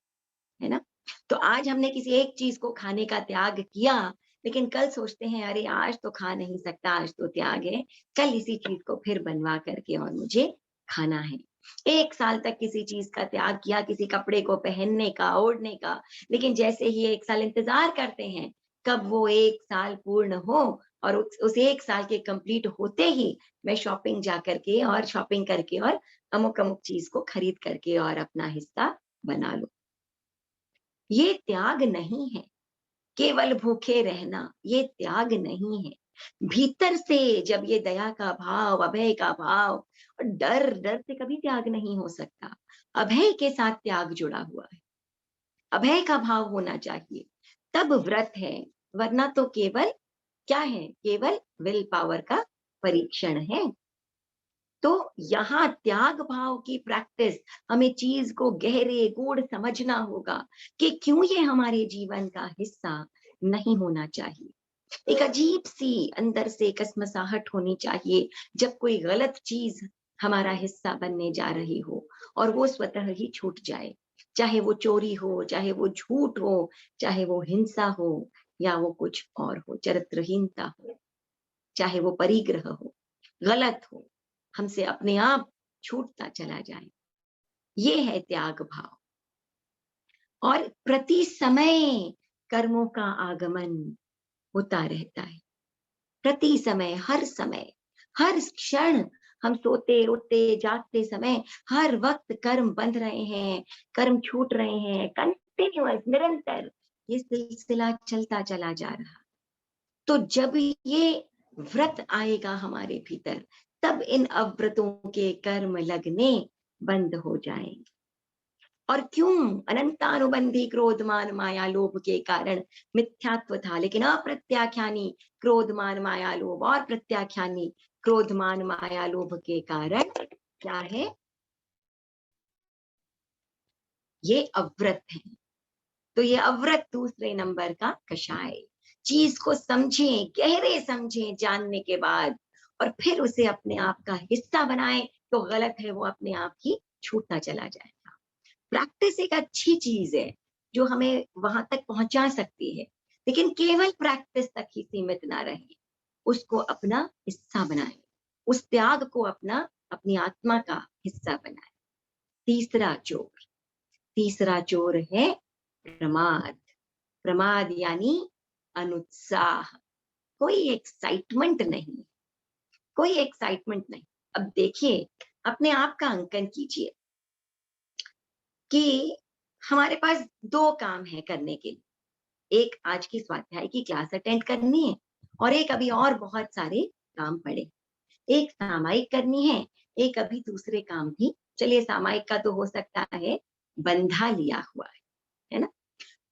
है ना? तो आज हमने किसी एक चीज को खाने का त्याग किया, लेकिन कल सोचते हैं अरे आज तो खा नहीं सकता, आज तो त्याग है, कल इसी चीज को फिर बनवा करके और मुझे खाना है। 1 साल तक किसी चीज का त्याग किया, किसी कपड़े को पहनने का, ओढ़ने का, लेकिन जैसे ही 1 साल इंतजार करते हैं कब वो 1 साल पूर्ण हो, और उस 1 साल के कंप्लीट होते ही मैं शॉपिंग जा करके और शॉपिंग करके और अमुक अमुक चीज को खरीद करके और अपना हिस्सा बना लो। ये त्याग नहीं है। केवल भूखे रहना ये त्याग नहीं है। भीतर से जब ये दया का भाव, अभय का भाव, और डर, डर से कभी त्याग नहीं हो सकता। अभय के साथ त्याग जुड़ा हुआ है, अभय का भाव होना चाहिए, तब व्रत है। वरना तो केवल क्या है? केवल विल पावर का परीक्षण है। तो यहाँ त्याग भाव की प्रैक्टिस, हमें चीज को गहरे गूढ़ समझना होगा कि क्यों ये हमारे जीवन का हिस्सा नहीं होना चाहिए। एक अजीब सी अंदर से कसमसाहट होनी चाहिए जब कोई गलत चीज हमारा हिस्सा बनने जा रही हो और वो स्वतः ही छूट जाए। चाहे वो चोरी हो, चाहे वो झूठ हो, चाहे वो हिंसा हो, या वो कुछ और हो, चरित्रहीनता हो, चाहे वो परिग्रह हो, गलत हो, हमसे अपने आप छूटता चला जाए। ये है त्याग भाव। और प्रति समय कर्मों का आगमन होता रहता है। प्रति समय, हर क्षण, हम सोते उठते जागते समय, हर वक्त कर्म बंध रहे हैं, कर्म छूट रहे हैं, कंटिन्यूअस, निरंतर ये सिलसिला चलता चला जा रहा। तो जब ये व्रत आएगा हमारे भीतर, तब इन अव्रतों के कर्म लगने बंद हो जाएंगे। और क्यों? अनंतानुबंधी क्रोधमान माया लोभ के कारण मिथ्यात्व था, लेकिन अप्रत्याख्यानी क्रोधमान माया लोभ और प्रत्याख्यानी क्रोधमान माया लोभ के कारण क्या है? ये अव्रत है। तो ये अव्रत दूसरे नंबर का कषाय। चीज को समझें, गहरे समझें जानने के बाद, और फिर उसे अपने आप का हिस्सा बनाएं, तो गलत है वो अपने आप ही छूटता चला जाएगा। प्रैक्टिस एक अच्छी चीज है जो हमें वहां तक पहुंचा सकती है, लेकिन केवल प्रैक्टिस तक ही सीमित ना रहे, उसको अपना हिस्सा बनाए, उस त्याग को अपनी आत्मा का हिस्सा बनाए। तीसरा चोर, तीसरा चोर है प्रमाद। प्रमाद यानी अनुत्साह, कोई एक्साइटमेंट नहीं, कोई एक्साइटमेंट नहीं। अब देखिए, अपने आप का अंकन कीजिए कि हमारे पास दो काम है करने के लिए। एक आज की स्वाध्याय की क्लास अटेंड करनी है, और एक अभी और बहुत सारे काम पड़े। एक सामायिक करनी है, एक अभी दूसरे काम भी, चलिए सामायिक का तो हो सकता है बंधा लिया हुआ है ना?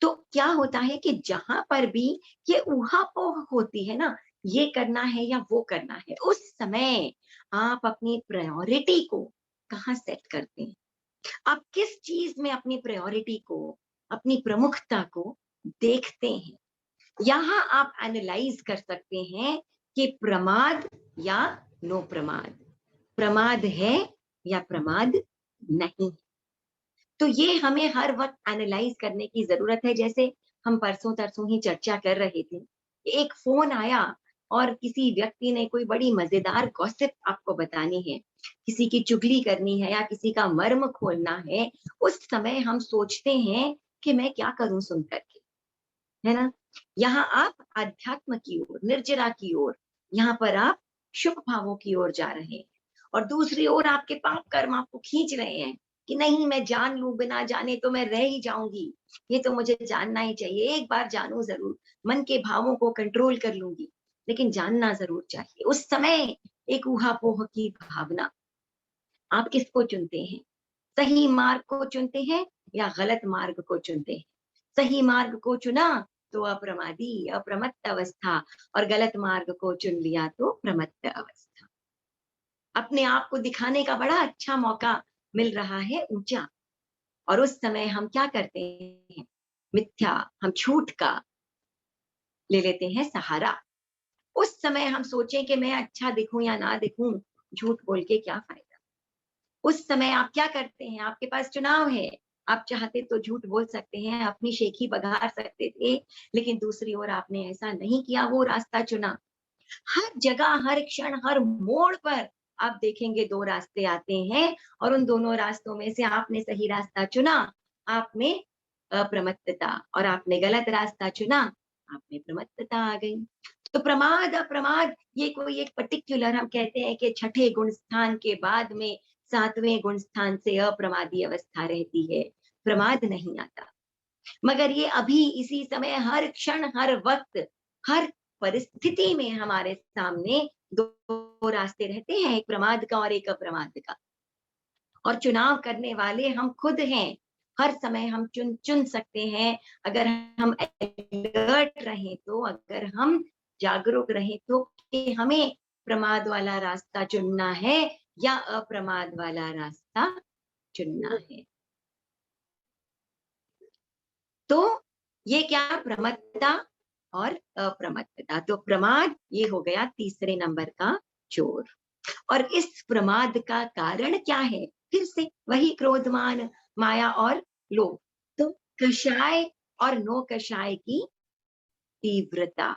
तो क्या होता है कि जहां पर भी ये ऊहापोह होती है ना, ये करना है या वो करना है, उस समय आप अपनी प्रायोरिटी को कहाँ सेट करते हैं? आप किस चीज में अपनी प्रायोरिटी को, अपनी प्रमुखता को देखते हैं? यहाँ आप एनालाइज कर सकते हैं कि प्रमाद या नो प्रमाद, प्रमाद है या प्रमाद नहीं। तो ये हमें हर वक्त एनालाइज करने की जरूरत है। जैसे हम परसों तरसों ही चर्चा कर रहे थे, एक फोन आया और किसी व्यक्ति ने कोई बड़ी मजेदार गॉसिप आपको बतानी है, किसी की चुगली करनी है या किसी का मर्म खोलना है, उस समय हम सोचते हैं कि मैं क्या करूं सुन करके, है ना? यहाँ आप अध्यात्म की ओर, निर्जरा की ओर, यहाँ पर आप शुभ भावों की ओर जा रहे हैं, और दूसरी ओर आपके पाप कर्म आपको खींच रहे हैं कि नहीं मैं जान लूं, बिना जाने तो मैं रह ही जाऊंगी, ये तो मुझे जानना ही चाहिए, एक बार जानूं जरूर, मन के भावों को कंट्रोल कर लूंगी, लेकिन जानना जरूर चाहिए। उस समय एक ऊहापोह की भावना, आप किसको चुनते हैं? सही मार्ग को चुनते हैं या गलत मार्ग को चुनते हैं? सही मार्ग को चुना तो अप्रमादी, अप्रमत्त अवस्था, और गलत मार्ग को चुन लिया तो प्रमत्त अवस्था। अपने आप को दिखाने का बड़ा अच्छा मौका मिल रहा है ऊंचा, और उस समय हम क्या करते हैं? मिथ्या, हम झूठ का ले लेते हैं सहारा। उस समय हम सोचें कि मैं अच्छा दिखूं या ना दिखूं, झूठ बोल के क्या फायदा? उस समय आप क्या करते हैं? आपके पास चुनाव है, आप चाहते तो झूठ बोल सकते हैं, अपनी शेखी बघार सकते थे, लेकिन दूसरी ओर आपने ऐसा नहीं किया, वो रास्ता चुना। हर जगह, हर क्षण, हर मोड़ पर आप देखेंगे दो रास्ते आते हैं, और उन दोनों रास्तों में से आपने सही रास्ता चुना, आप में अप्रमत्तता, और आपने गलत रास्ता चुना, आप में प्रमत्तता आ गई। तो प्रमाद अप्रमाद ये कोई एक पर्टिकुलर, हम कहते हैं कि छठे गुण स्थान के बाद में सातवें गुण स्थान से अप्रमादी अवस्था रहती है, प्रमाद नहीं आता। मगर ये अभी इसी समय, हर क्षण, हर वक्त, हर परिस्थिति में हमारे सामने दो रास्ते रहते हैं, एक प्रमाद का और एक अप्रमाद का, और चुनाव करने वाले हम खुद हैं। हर समय हम चुन चुन सकते हैं, अगर हम अलर्ट रहें तो, अगर हम जागरूक रहें तो, कि हमें प्रमाद वाला रास्ता चुनना है या अप्रमाद वाला रास्ता चुनना है। तो ये क्या, प्रमत्तता और अप्रमत्तता। तो प्रमाद ये हो गया तीसरे नंबर का चोर। और इस प्रमाद का कारण क्या है? फिर से वही क्रोधमान, माया और लोभ। तो कषाय और नो कषाय की तीव्रता,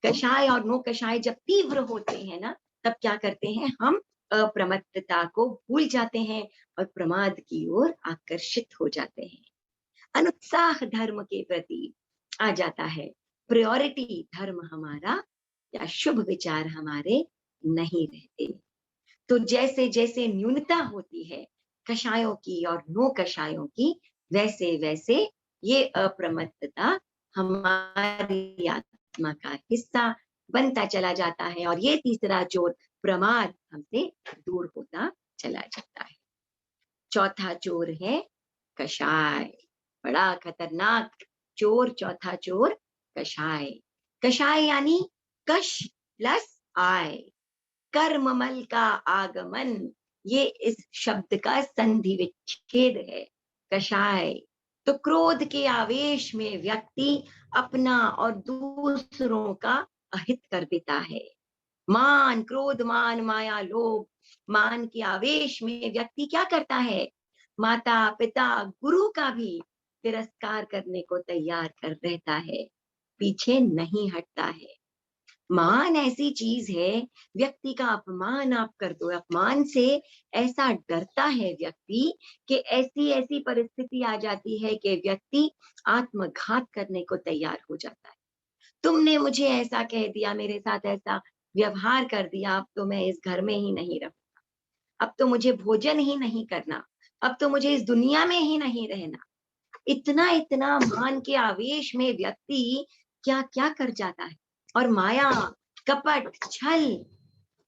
कषाय और नो कषाय जब तीव्र होते हैं ना, तब क्या करते हैं हम? अप्रमत्तता को भूल जाते हैं और प्रमाद की ओर आकर्षित हो जाते हैं। अनुत्साह धर्म के प्रति आ जाता है, प्रायोरिटी धर्म हमारा या शुभ विचार हमारे नहीं रहते। तो जैसे जैसे न्यूनता होती है कषायों की और नो कषायों की, वैसे वैसे ये अप्रमत्तता हमारी आत्मा का हिस्सा बनता चला जाता है, और ये तीसरा चोर प्रमाद हमसे दूर होता चला जाता है। चौथा चोर है कषाय, बड़ा खतरनाक चोर। चौथा चोर कषाय। कषाय यानी कश प्लस आय, कर्ममल का आगमन, ये इस शब्द का संधि विच्छेद है, कषाय। तो क्रोध के आवेश में व्यक्ति अपना और दूसरों का अहित कर देता है। मान, क्रोध, मान, माया, लोभ, मान के आवेश में व्यक्ति क्या करता है? माता, पिता, गुरु का भी तिरस्कार करने को तैयार कर रहता है, पीछे नहीं हटता है। मान ऐसी चीज है, व्यक्ति का अपमान आप कर दो, अपमान से ऐसा डरता है व्यक्ति कि ऐसी ऐसी परिस्थिति आ जाती है कि व्यक्ति आत्मघात करने को तैयार हो जाता है। तुमने मुझे ऐसा कह दिया, मेरे साथ ऐसा व्यवहार कर दिया, अब तो मैं इस घर में ही नहीं रहूंगा, अब तो मुझे भोजन ही नहीं करना, अब तो मुझे इस दुनिया में ही नहीं रहना। इतना इतना मान के आवेश में व्यक्ति क्या क्या कर जाता है। और माया, कपट, छल,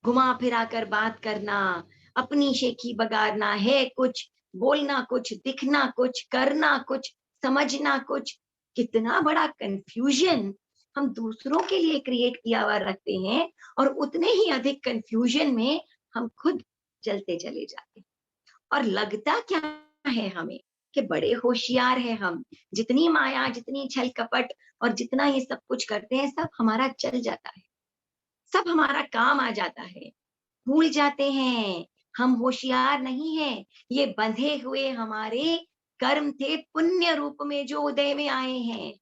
घुमा फिरा कर बात करना, अपनी शेखी बगाड़ना है कुछ, बोलना कुछ, दिखना कुछ, करना कुछ, समझना कुछ। कितना बड़ा कंफ्यूजन हम दूसरों के लिए क्रिएट किया हुआ रखते हैं, और उतने ही अधिक कंफ्यूजन में हम खुद चलते चले जाते हैं। और लगता क्या है हमें कि बड़े होशियार हैं हम, जितनी माया, जितनी छल कपट और जितना ये सब कुछ करते हैं, सब हमारा चल जाता है, सब हमारा काम आ जाता है। भूल जाते हैं हम होशियार नहीं हैं, ये बंधे हुए हमारे कर्म थे, पुण्य रूप में जो उदय में आए हैं,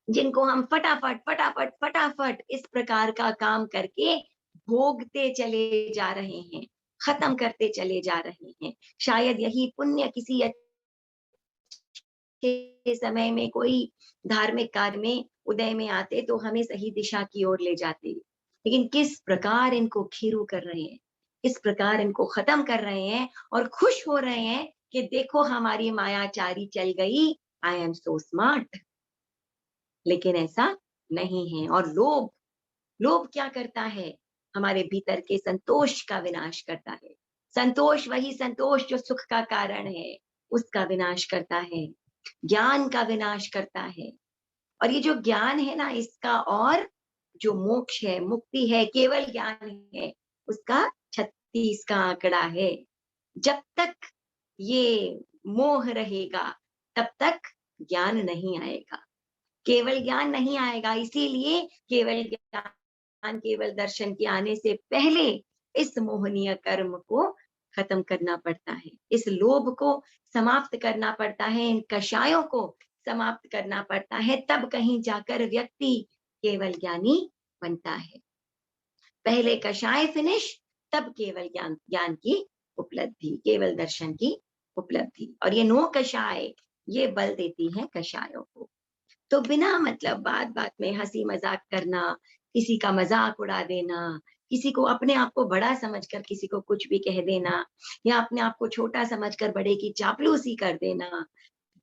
जिनको हम फटाफट फटाफट फटाफट इस प्रकार का काम करके भोगते चले जा रहे हैं, खत्म करते चले जा रहे हैं। शायद यही पुण्य किसी अच्छे समय में कोई धार्मिक कार्य में उदय में आते तो हमें सही दिशा की ओर ले जाते। लेकिन किस प्रकार इनको खीरू कर रहे हैं, किस प्रकार इनको खत्म कर रहे हैं, और खुश हो रहे हैं कि देखो हमारी मायाचारी चल गई, आई एम सो स्मार्ट। लेकिन ऐसा नहीं है। और लोभ, लोभ क्या करता है? हमारे भीतर के संतोष का विनाश करता है। संतोष, वही संतोष जो सुख का कारण है, उसका विनाश करता है, ज्ञान का विनाश करता है। और ये जो ज्ञान है ना, इसका और जो मोक्ष है, मुक्ति है, केवल ज्ञान है, उसका 36 का आंकड़ा है। जब तक ये मोह रहेगा, तब तक ज्ञान नहीं आएगा, केवल ज्ञान नहीं आएगा। इसीलिए केवल ज्ञान, केवल दर्शन के आने से पहले इस मोहनीय कर्म को खत्म करना पड़ता है, इस लोभ को समाप्त करना पड़ता है, इन कषायों को समाप्त करना पड़ता है, तब कहीं जाकर व्यक्ति केवल ज्ञानी बनता है। पहले कषाय फिनिश, तब केवल ज्ञान, ज्ञान की उपलब्धि, केवल दर्शन की उपलब्धि। और ये 9 कषाय, ये बल देती है कषायों को। तो बिना मतलब बात बात में हंसी मजाक करना, किसी का मजाक उड़ा देना, किसी को अपने आप को बड़ा समझकर किसी को कुछ भी कह देना, या अपने आप को छोटा समझकर बड़े की चापलूसी कर देना,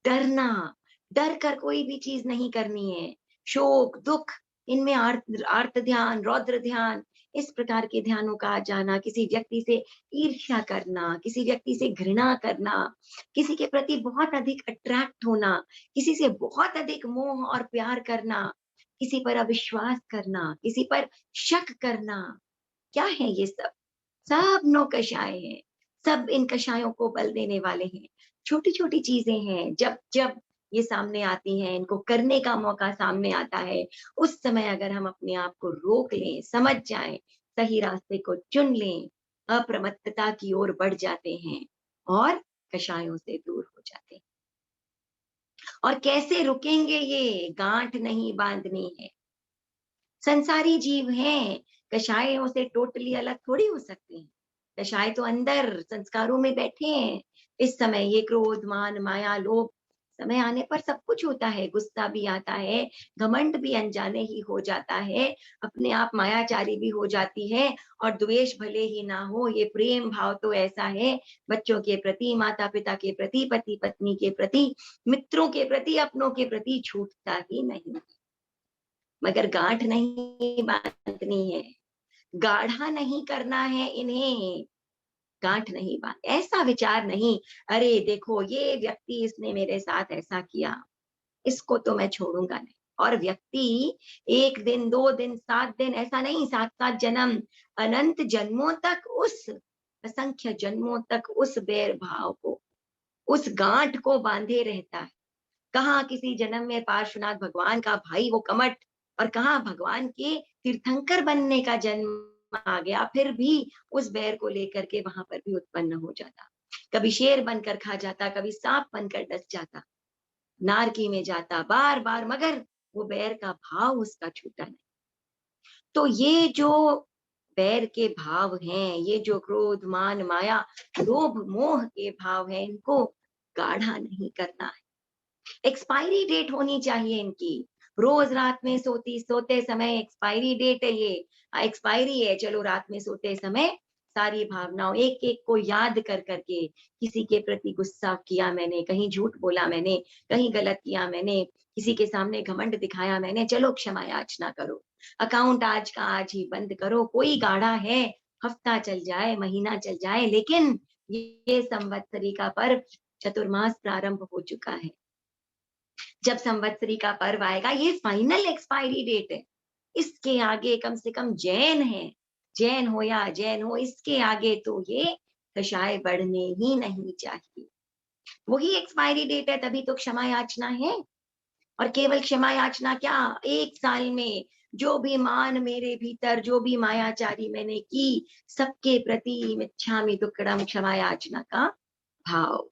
डरना, डर कर कोई भी चीज नहीं करनी है। शोक, दुख, इनमें आर्त आर्त ध्यान, रौद्र ध्यान, इस प्रकार के ध्यानों का आ जाना, किसी व्यक्ति से ईर्ष्या करना, किसी व्यक्ति से घृणा करना, किसी के प्रति बहुत अधिक अट्रैक्ट होना, किसी से बहुत अधिक मोह और प्यार करना, किसी पर अविश्वास करना, किसी पर शक करना, क्या है ये सब? सब नो कषाय हैं, सब इन कषायों को बल देने वाले हैं। छोटी-छोटी चीज़ें हैं, जब जब ये सामने आती हैं, इनको करने का मौका सामने आता है, उस समय अगर हम अपने आप को रोक लें, समझ जाएँ, सही रास्ते को चुन लें, अप्रमत्तता की ओर बढ़ जाते हैं और कषायों से दूर हो जाते हैं। और कैसे रुकेंगे ये? गाँठ नहीं बाँधनी है। संसारी जीव हैं, कषायों से टोटली अलग थोड़ी हो सकते हैं। कषाय तो अंदर संस्कारों में बैठे हैं। इस समय ये क्रोध, मान, माया, लोभ, समय आने पर सब कुछ होता है, गुस्सा भी आता है, घमंड भी अनजाने ही हो जाता है, अपने आप मायाचारी भी हो जाती है, और द्वेष भले ही ना हो, ये प्रेम भाव तो ऐसा है, बच्चों के प्रति, माता-पिता के प्रति, पति-पत्नी के प्रति, मित्रों के प्रति, अपनों के प्रति छूटता ही नहीं। मगर गांठ नहीं बांधनी है, गाढ़ा नहीं करना है इन्हें, गांठ नहीं बांध, ऐसा विचार नहीं, अरे देखो ये व्यक्ति, इसने मेरे साथ ऐसा किया, इसको तो मैं छोड़ूंगा नहीं। और व्यक्ति 1 दिन, 2 दिन, 7 दिन, ऐसा नहीं, 7-7 जन्म, अनंत जन्मों तक, उस असंख्य जन्मों तक उस बैर भाव को, उस गांठ को बांधे रहता है। कहाँ किसी जन्म में पार्श्वनाथ भगवान का भाई वो कमठ, और कहाँ भगवान के तीर्थंकर बनने का जन्म आ गया, फिर भी उस बैर को लेकर के वहां पर भी उत्पन्न हो जाता। कभी शेर बनकर खा जाता, कभी सांप बनकर डस जाता, नारकी में जाता बार बार, मगर वो बैर का भाव उसका छूटा नहीं। तो ये जो बैर के भाव हैं, ये जो क्रोध मान माया लोभ मोह के भाव हैं, इनको गाढ़ा नहीं करना है। एक्सपायरी डेट होनी चाहिए इनकी। रोज रात में सोते समय एक्सपायरी डेट है ये, एक्सपायरी है, चलो रात में सोते समय सारी भावनाओं एक एक को याद कर करके, किसी के प्रति गुस्सा किया मैंने, कहीं झूठ बोला मैंने, कहीं गलत किया मैंने, किसी के सामने घमंड दिखाया मैंने, चलो क्षमा याचना करो, अकाउंट आज का आज ही बंद करो। कोई गाढ़ा है, हफ्ता चल जाए, महीना चल जाए, लेकिन ये संवत्सरी का पर्व, चतुर्मास प्रारंभ हो चुका है। जब संवत्सरी का पर्व आएगा, ये फाइनल एक्सपायरी डेट है। इसके आगे कम से कम जैन है, जैन हो या अजैन हो, इसके आगे तो ये कषाय बढ़ने ही नहीं चाहिए। वही एक्सपायरी डेट है, तभी तो क्षमा याचना है। और केवल क्षमा याचना क्या, एक साल में जो भी मान मेरे भीतर, जो भी मायाचारी मैंने की, सबके प्रति मिच्छामि दुक्कडम क्षमा याचना का भाव,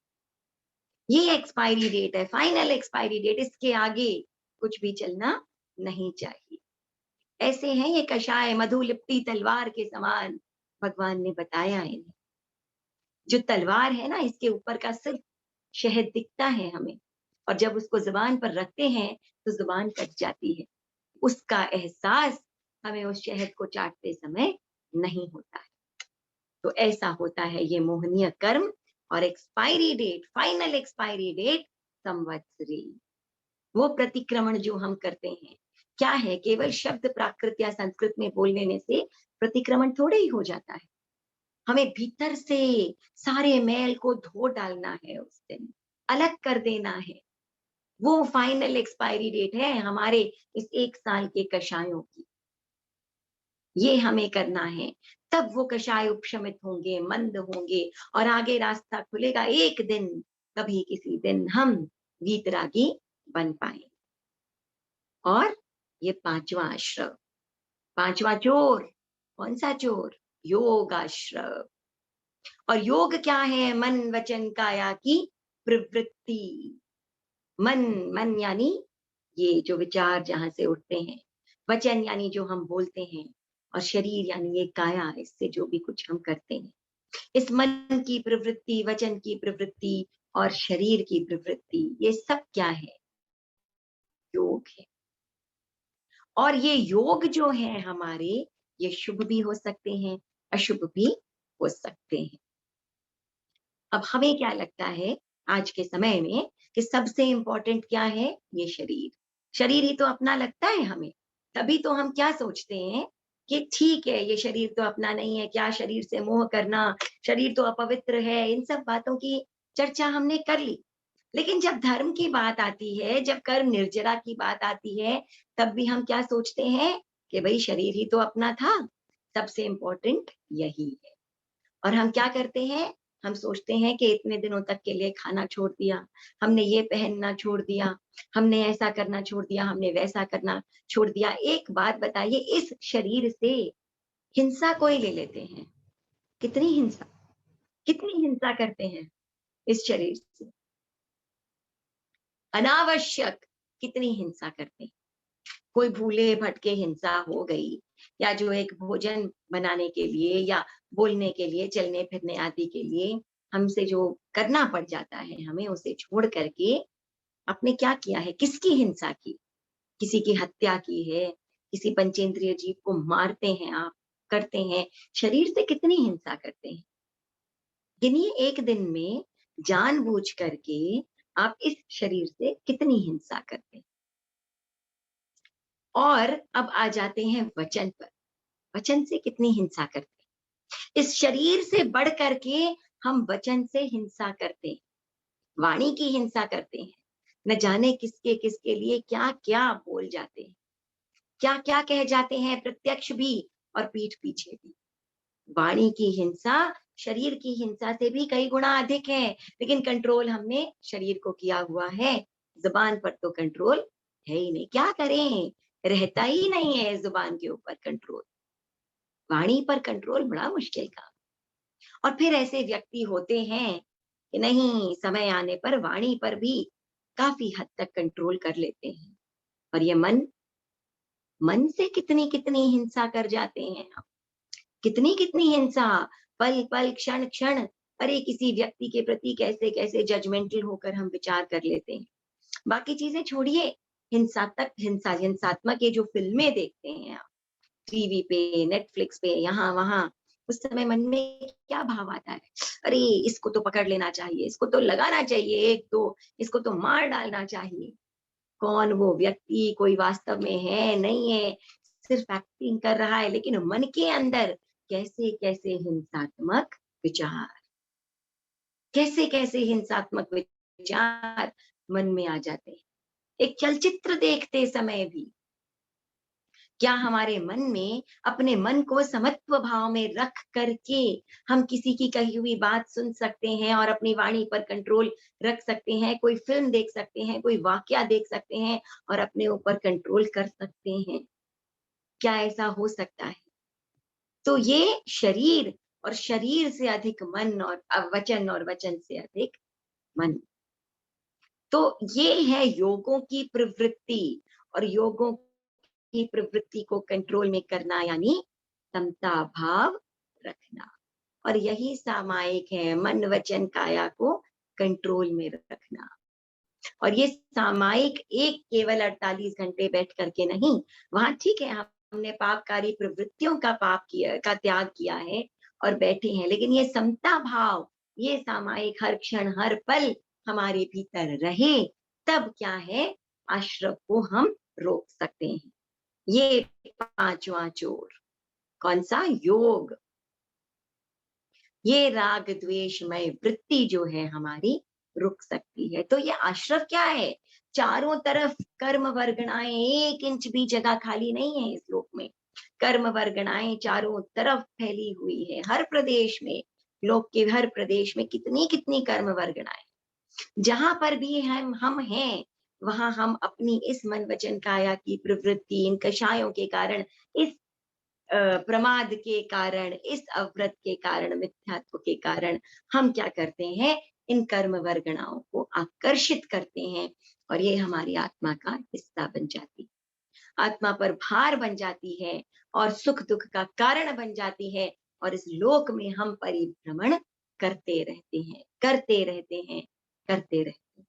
ये एक्सपायरी डेट है, फाइनल एक्सपायरी डेट। इसके आगे कुछ भी चलना नहीं चाहिए। ऐसे हैं ये कषाय, मधु लिपटी तलवार के समान भगवान ने बताया इन्हें। जो तलवार है ना, इसके ऊपर का सिर्फ शहद दिखता है हमें, और जब उसको जुबान पर रखते हैं तो जुबान कट जाती है। उसका एहसास हमें उस शहद को चाटते समय नहीं होता है। तो ऐसा होता है ये मोहनीय कर्म। और expiry date, final expiry date Samvatsari. वो प्रतिक्रमण जो हम करते हैं, क्या है, केवल शब्द प्राकृत या संस्कृत में बोल लेने से प्रतिक्रमण थोड़े ही हो जाता है। हमें भीतर से सारे मैल को धो डालना है, उस दिन अलग कर देना है। वो फाइनल एक्सपायरी डेट है हमारे इस एक साल के कषायों की। ये हमें करना है, तब वो कषाय उपशमित होंगे, मंद होंगे, और आगे रास्ता खुलेगा। एक दिन, कभी किसी दिन हम वीतरागी बन पाए। और ये पांचवा आश्रव, पांचवा चोर, कौन सा चोर, योग आश्रव। और योग क्या है, मन वचन काया की प्रवृत्ति। मन, मन यानी ये जो विचार जहां से उठते हैं, वचन यानी जो हम बोलते हैं, और शरीर यानी ये काया, इससे जो भी कुछ हम करते हैं। इस मन की प्रवृत्ति, वचन की प्रवृत्ति और शरीर की प्रवृत्ति, ये सब क्या है, योग है। और ये योग जो है हमारे, ये शुभ भी हो सकते हैं, अशुभ भी हो सकते हैं। अब हमें क्या लगता है आज के समय में कि सबसे इंपॉर्टेंट क्या है, ये शरीर। शरीर ही तो अपना लगता है हमें। तभी तो हम क्या सोचते हैं कि ठीक है, ये शरीर तो अपना नहीं है, क्या शरीर से मोह करना, शरीर तो अपवित्र है। इन सब बातों की चर्चा हमने कर ली। लेकिन जब धर्म की बात आती है, जब कर्म निर्जरा की बात आती है, तब भी हम क्या सोचते हैं कि भाई शरीर ही तो अपना था, सबसे इंपॉर्टेंट यही है। और हम क्या करते हैं, हम सोचते हैं कि इतने दिनों तक के लिए खाना छोड़ दिया, हमने ये पहनना छोड़ दिया, हमने ऐसा करना छोड़ दिया, हमने वैसा करना छोड़ दिया। एक बात बताइए, इस शरीर से हिंसा कोई ले लेते हैं, कितनी हिंसा, कितनी हिंसा करते हैं इस शरीर से, अनावश्यक कितनी हिंसा करते हैं। कोई भूले भटके हिंसा हो गई, या जो एक भोजन बनाने के लिए या बोलने के लिए, चलने फिरने आदि के लिए हमसे जो करना पड़ जाता है, हमें उसे छोड़ करके आपने क्या किया है, किसकी हिंसा की, किसी की हत्या की है, किसी पंचेंद्रिय जीव को मारते हैं आप, करते हैं, शरीर से कितनी हिंसा करते हैं। गिनिए एक दिन में जानबूझ करके आप इस शरीर से कितनी हिंसा करते हैं। और अब आ जाते हैं वचन पर, वचन से कितनी हिंसा करते हैं। इस शरीर से बढ़ करके हम वचन से हिंसा करते हैं, वाणी की हिंसा करते हैं। न जाने किसके किसके लिए क्या क्या बोल जाते हैं, क्या क्या कह जाते हैं, प्रत्यक्ष भी और पीठ पीछे भी। वाणी की हिंसा शरीर की हिंसा से भी कई गुना अधिक है, लेकिन कंट्रोल हमने शरीर को किया हुआ है, जुबान पर तो कंट्रोल है ही नहीं, क्या करें? रहता ही नहीं है जुबान के ऊपर कंट्रोल। वाणी पर कंट्रोल बड़ा मुश्किल काम। और फिर ऐसे व्यक्ति होते हैं कि नहीं, समय आने पर वाणी पर भी काफ़ी हद तक कंट्रोल कर लेते हैं। और ये मन, मन से कितनी-कितनी हिंसा कर जाते हैं हम। कितनी-कितनी हिंसा, पल-पल, क्षण-क्षण, अरे किसी व्यक्ति के प्रति कैसे-कैसे जजमेंटल होकर हम विचार कर लेते हैं। बाकी चीज़ें छोड़िए, हिंसात्मक ये जो फ़िल्में देखते हैं आप, टीवी पे, नेटफ्लिक्स पे, यहाँ-वहाँ, उस समय मन में क्या भाव आता है? अरे! इसको तो पकड़ लेना चाहिए, इसको तो लगाना चाहिए 1-2, इसको तो मार डालना चाहिए। कौन वो व्यक्ति, कोई वास्तव में है, नहीं है, सिर्फ एक्टिंग कर रहा है, लेकिन मन के अंदर कैसे-कैसे हिंसात्मक विचार, कैसे-कैसे हिंसात्मक विचार मन में आ जाते हैं। एक चलचित्र देखते समय भी क्या हमारे मन में, अपने मन को समत्व भाव में रख करके हम किसी की कही हुई बात सुन सकते हैं और अपनी वाणी पर कंट्रोल रख सकते हैं, कोई फ़िल्म देख सकते हैं, कोई वाक़या देख सकते हैं और अपने ऊपर कंट्रोल कर सकते हैं? क्या ऐसा हो सकता है? तो ये शरीर और शरीर से अधिक मन और वचन और वचन से अधिक मन। तो ये है योगों की प्रवृत्ति और योगों की प्रवृत्ति को कंट्रोल में करना यानी समता भाव रखना। और यही सामायिक है, मन वचन काया को कंट्रोल में रखना। और ये सामायिक एक केवल 48 घंटे बैठ करके नहीं, वहाँ ठीक है हमने पापकारी प्रवृत्तियों का पाप किया का त्याग किया है और बैठे हैं, लेकिन ये समता भाव, ये सामायिक हर क्षण, हर पल हमारे भीतर रहे, तब क्या है, आश्रव को हम रोक सकते हैं। ये 5वाँ चोर, कौन-सा? योग। ये राग द्वेषमय वृत्ति जो है हमारी रुक सकती है। तो ये आश्रव क्या है? चारों तरफ कर्म वर्गणाएँ, 1 इंच भी जगह खाली नहीं है इस लोक में। कर्म वर्गणाएँ चारों तरफ फैली हुई है, हर प्रदेश में, लोक के हर प्रदेश में कितनी-कितनी कर्म वर्गणाएँ। जहाँ पर भी हम हैं, वहाँ हम अपनी इस मन वचन काया की प्रवृत्ति, इन कषायों के कारण, इस प्रमाद के कारण, इस अव्रत के कारण, मिथ्यात्व के कारण हम क्या करते हैं, इन कर्म वर्गणाओं को आकर्षित करते हैं और ये हमारी आत्मा का हिस्सा बन जाती है। आत्मा पर भार बन जाती है और सुख-दुःख का कारण बन जाती है और इस लोक में हम परिभ्रमण करते रहते हैं, करते रहते हैं, करते रहते हैं।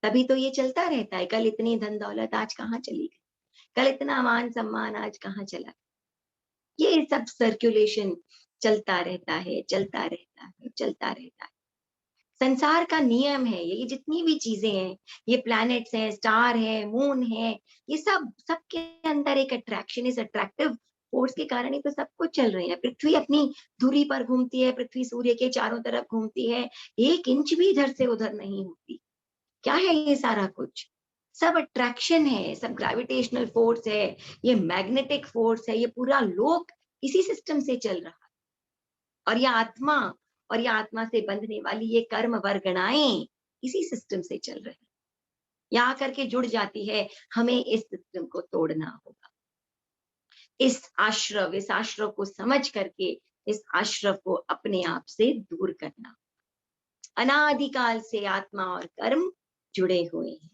तभी तो ये चलता रहता है, कल इतनी धन-दौलत आज कहाँ चली गई? कल इतना मान-सम्मान आज कहाँ चला? ये सब सर्कुलेशन चलता रहता है, चलता रहता है, चलता रहता है। संसार का नियम है ये जितनी भी चीज़ें हैं, ये प्लैनेट्स हैं, स्टार है, मून है, ये सब सबके अंदर एक अट्रैक्शन, इस अट्रैक्टिव फ़ोर्स के कारण ही तो सब कुछ चल रहे हैं। पृथ्वी अपनी धुरी पर घूमती है, पृथ्वी सूर्य के चारों तरफ घूमती है, 1 इंच भी इधर से उधर नहीं होती। क्या है ये सारा कुछ? सब अट्रैक्शन है, सब ग्रेविटेशनल फ़ोर्स है, ये मैग्नेटिक फ़ोर्स है, ये पूरा लोक इसी सिस्टम से चल रहा है। और ये आत्मा और ये आत्मा से बंधने वाली ये कर्म वर्गणाएँ इसी सिस्टम से चल रही हैं। यहाँ आकर के जुड़ जाती है, हमें इस सिस्टम को तोड़ना होगा। इस आश्रव को समझ करके इस आश्रव को अपने आप से दूर करना। अनादिकाल से आत्मा और कर्म जुड़े हुए हैं।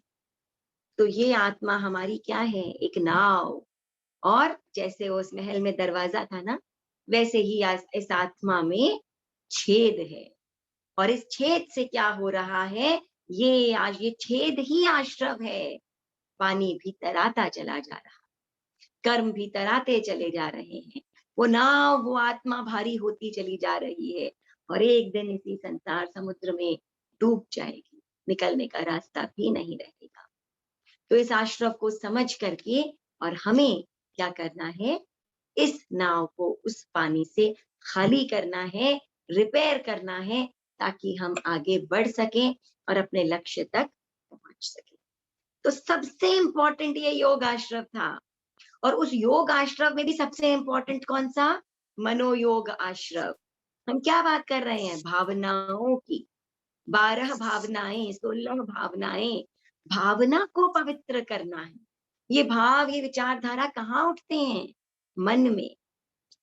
तो ये आत्मा हमारी क्या है? एक नाव। और जैसे उस महल में दरवाज़ा था ना, वैसे ही आज इस आत्मा में छेद है और इस छेद से क्या हो रहा है, ये छेद ही आश्रव है। पानी भीतर आता चला जा रहा, कर्म भीतर आते चले जा रहे हैं। वो नाव, वो आत्मा भारी होती चली जा रही है और एक दिन इसी संसार समुद्र में डूब जाएगी, निकलने का रास्ता भी नहीं रहेगा। तो इस आश्रव को समझ करके और हमें क्या करना है, इस नाव को उस पानी से खाली करना है, रिपेयर करना है ताकि हम आगे बढ़ सकें और अपने लक्ष्य तक पहुँच सकें। तो सबसे इम्पोर्टेंट ये योग आश्रव था और उस योग आश्रव में भी सबसे इम्पोर्टेंट कौन-सा? मनोयोग आश्रव। हम क्या बात कर रहे हैं? भावनाओं की। 12 भावनाएं, 16 भावनाएं, भावना को पवित्र करना है। ये भाव, ये विचारधारा कहाँ उठते हैं? मन में।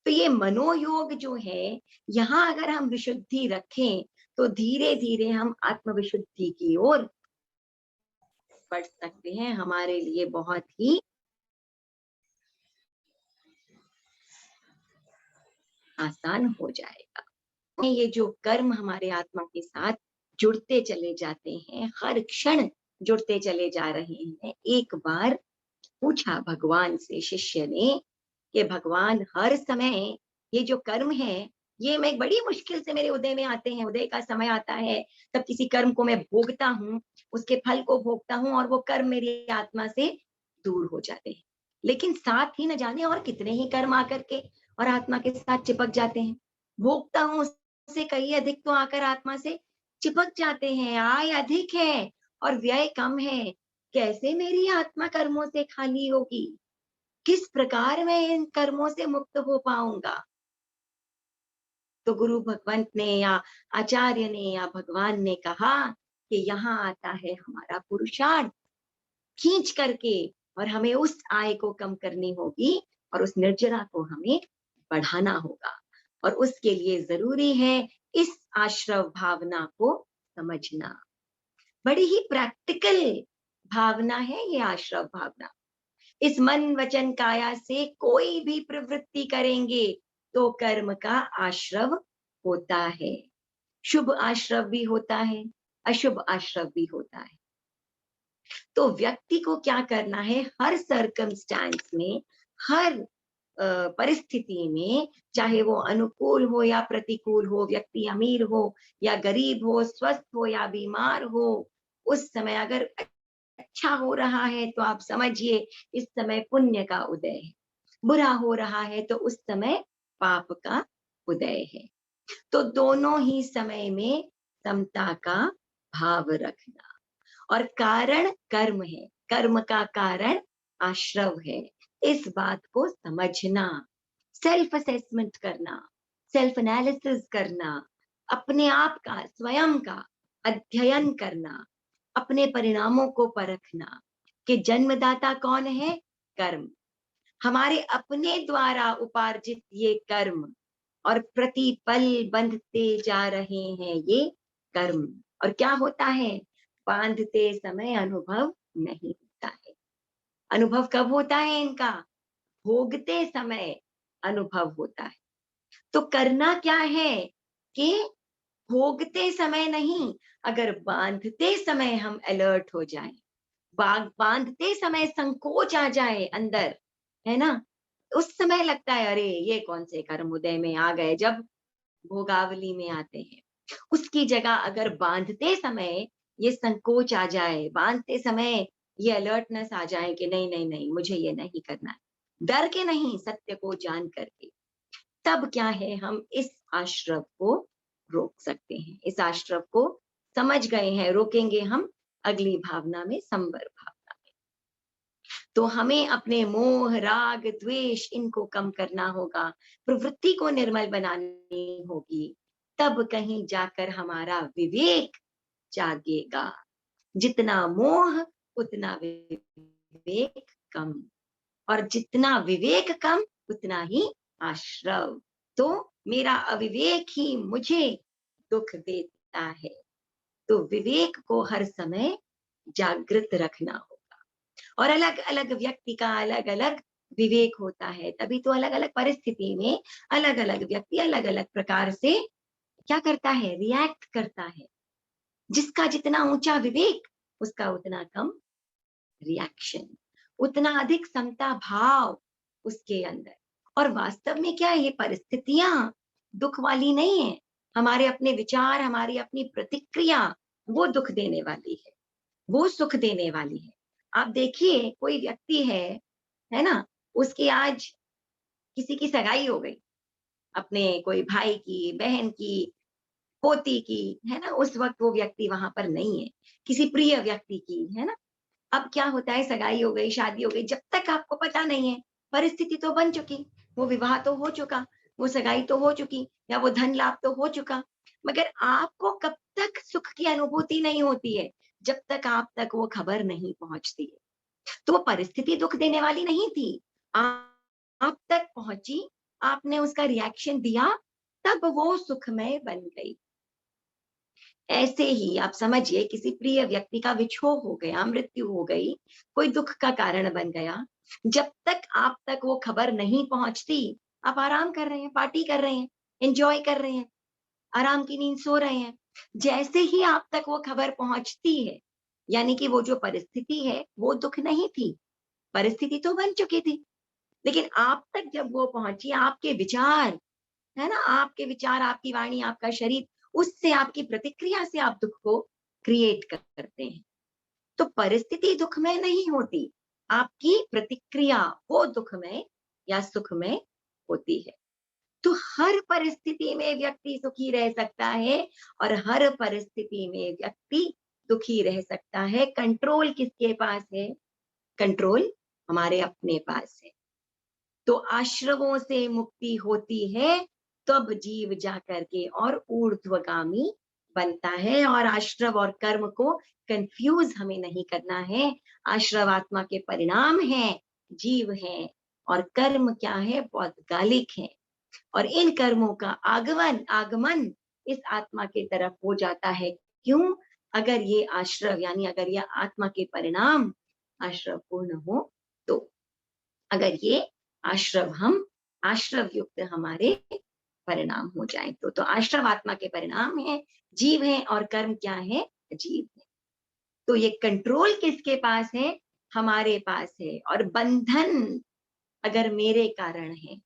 तो ये मनोयोग जो है, यहाँ अगर हम विशुद्धि रखें, तो धीरे-धीरे हम आत्मविशुद्धि की ओर बढ़ सकते हैं। हमारे लिए बहुत ही आसान हो जाएगा। ये जो कर्म हमारे आत्मा के साथ जुड़ते चले जाते हैं, हर क्षण जुड़ते चले जा रहे हैं। एक बार पूछा भगवान से शिष्य ने कि भगवान, हर समय ये जो कर्म है, ये मैं बड़ी मुश्किल से मेरे उदय में आते हैं, उदय का समय आता है, तब किसी कर्म को मैं भोगता हूँ, उसके फल को भोगता हूँ और वो कर्म मेरी आत्मा से दूर हो जाते हैं। लेकिन साथ ही न जाने और कितने ही कर्म आकर के और आत्मा के साथ चिपक जाते हैं। भोगता हूँ उससे कहीं अधिक तो आकर आत्मा से चिपक जाते हैं। आय अधिक है और व्यय कम है। कैसे मेरी आत्मा कर्मों से खाली होगी? किस प्रकार मैं इन कर्मों से मुक्त हो पाऊँगा? तो गुरु भगवंत ने या आचार्य ने या भगवान ने कहा कि यहाँ आता है हमारा पुरुषार्थ खींच करके, और हमें उस आय को कम करनी होगी और उस निर्जरा को हमें बढ़ाना होगा। और उसके लिए ज़रूरी है इस आश्रव भावना को समझना। बड़ी ही प्रैक्टिकल भावना है ये आश्रव भावना। इस मन वचन काया से कोई भी प्रवृत्ति करेंगे तो कर्म का आश्रव होता है। शुभ आश्रव भी होता है, अशुभ आश्रव भी होता है। तो व्यक्ति को क्या करना है, हर सर्कमस्टांस में, हर परिस्थिति में, चाहे वो अनुकूल हो या प्रतिकूल हो, व्यक्ति अमीर हो या गरीब हो, स्वस्थ हो या बीमार हो, उस समय अगर अच्छा हो रहा है तो आप समझिए इस समय पुण्य का उदय है। बुरा हो रहा है तो उस समय पाप का उदय है। तो दोनों ही समय में समता का भाव रखना। और कारण कर्म है, कर्म का कारण आश्रव है। इस बात को समझना, सेल्फ असेसमेंट करना, सेल्फ एनालिसिस करना, अपने आप का, स्वयं का अध्ययन करना, अपने परिणामों को परखना कि जन्मदाता कौन है? कर्म। हमारे अपने द्वारा उपार्जित ये कर्म और प्रतिपल बंधते जा रहे हैं ये कर्म। और क्या होता है? बांधते समय अनुभव नहीं होता है। अनुभव कब होता है इनका? भोगते समय अनुभव होता है। तो करना क्या है कि भोगते समय नहीं, अगर बांधते समय हम अलर्ट हो जाएं, बांधते समय संकोच आ जाए अंदर, है ना? उस समय लगता है अरे ये कौन से कर्म उदय में आ गए, जब भोगावली में आते हैं। उसकी जगह अगर बांधते समय ये संकोच आ जाए, बांधते समय ये अलर्टनेस आ जाए कि नहीं नहीं नहीं, मुझे ये नहीं करना है, डर के नहीं, सत्य को जान करके, तब क्या है, हम इस आश्रव को रोक सकते हैं। इस आश्रव को समझ गए हैं, रोकेंगे हम अगली भावना में, संवर भावना में। तो हमें अपने मोह, राग, द्वेष इनको कम करना होगा, प्रवृत्ति को निर्मल बनानी होगी, तब कहीं जाकर हमारा विवेक जागेगा। जितना मोह उतना विवेक कम, और जितना विवेक कम उतना ही आश्रव। तो मेरा अविवेक ही मुझे दुख देता है। तो विवेक को हर समय जागृत रखना होगा। और अलग-अलग व्यक्ति का अलग-अलग विवेक होता है, तभी तो अलग-अलग परिस्थिति में अलग-अलग व्यक्ति अलग-अलग प्रकार से क्या करता है, रिएक्ट करता है। जिसका जितना ऊंचा विवेक, उसका उतना कम रिएक्शन, उतना अधिक समता भाव उसके अंदर। और वास्तव में क्या है, ये परिस्थितियां दुख वाली नहीं है, हमारे अपने विचार, हमारी अपनी प्रतिक्रिया वो दुख देने वाली है, वो सुख देने वाली है। आप देखिए कोई व्यक्ति है ना, उसकी आज किसी की सगाई हो गई, अपने कोई भाई की, बहन की, पोती की, है ना, उस वक्त वो व्यक्ति वहां पर नहीं है, किसी प्रिय व्यक्ति की, है ना। अब क्या होता है, सगाई हो गई, शादी हो गई, जब तक आपको पता नहीं है, परिस्थिति तो बन चुकी, वो विवाह तो हो चुका, वो सगाई तो हो चुकी, या वो धन लाभ तो हो चुका, मगर आपको कब तक सुख की अनुभूति नहीं होती है? जब तक आप तक वो खबर नहीं पहुँचती है। तो वो परिस्थिति दुःख देने वाली नहीं थी। आप तक पहुँची, आपने उसका रिएक्शन दिया, तब वो सुखमय बन गई। ऐसे ही आप समझिए किसी प्रिय व्यक्ति का विछोह हो गया, मृत्यु हो गई, कोई दुःख का कारण बन गया। जब तक आप तक वो खबर नहीं पहुँचती, आप आराम कर रहे हैं, पार्टी कर रहे हैं, एन्जॉय कर रहे हैं, आराम की नींद सो रहे हैं। जैसे ही आप तक वो खबर पहुँचती है, यानी कि वो जो परिस्थिति है, वो दुःख नहीं थी, परिस्थिति तो बन चुकी थी। लेकिन आप तक जब वो पहुँची, आपके विचार, है ना? आपके विचार, आपकी वाणी, आपका शरीर, उससे आपकी प्रतिक्रिया से आप दुःख को क्रिएट करते हैं। तो परिस्थिति दुःखमय नहीं होती, आपकी प्रतिक्रिया वो दुःखमय या सुखमय होती है। तो हर परिस्थिति में व्यक्ति सुखी रह सकता है और हर परिस्थिति में व्यक्ति दुखी रह सकता है। कंट्रोल किसके पास है? कंट्रोल हमारे अपने पास है। तो आश्रवों से मुक्ति होती है, तब जीव जाकर के और ऊर्ध्वगामी बनता है। और आश्रव और कर्म को कंफ्यूज हमें नहीं करना है। आश्रव आत्मा के परिणाम हैं, जीव हैं, और कर्म क्या है? बौद्धिक है। और इन कर्मों का आगमन आगमन इस आत्मा की तरफ हो जाता है। क्यों? अगर ये आश्रव यानी अगर ये आत्मा के परिणाम आश्रव पूर्ण हो तो। अगर ये आश्रव युक्त हमारे परिणाम हो जाए तो आश्रव आत्मा के परिणाम है, जीव है, और कर्म क्या है? जीव है। तो ये कंट्रोल किसके पास है? हमारे पास है। और बंधन अगर मेरे कारण है,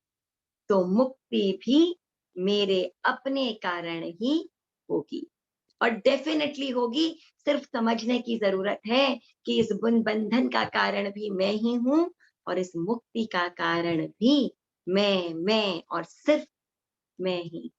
तो मुक्ति भी मेरे अपने कारण ही होगी, और डेफिनिटली होगी। सिर्फ समझने की जरूरत है कि इस बंधन का कारण भी मैं ही हूं, और इस मुक्ति का कारण भी मैं और सिर्फ मैं ही।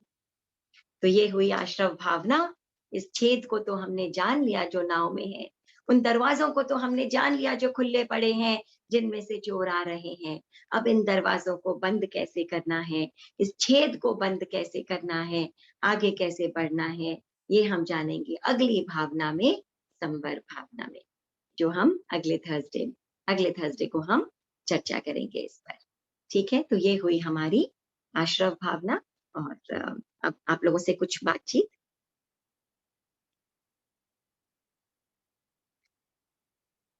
तो ये हुई आश्रव भावना। इस छेद को तो हमने जान लिया जो नाव में है, उन दरवाजों को तो हमने जान लिया जो खुले पड़े हैं, जिनमें से चोर आ रहे हैं। अब इन दरवाजों को बंद कैसे करना है, इस छेद को बंद कैसे करना है, आगे कैसे बढ़ना है, ये हम जानेंगे अगली भावना में, संवर भावना में, जो हम अगले थर्सडे को हम चर्चा करेंगे इस पर। ठीक है? तो ये हुई हमारी आश्रव भावना। और अब आप लोगों से कुछ बातचीत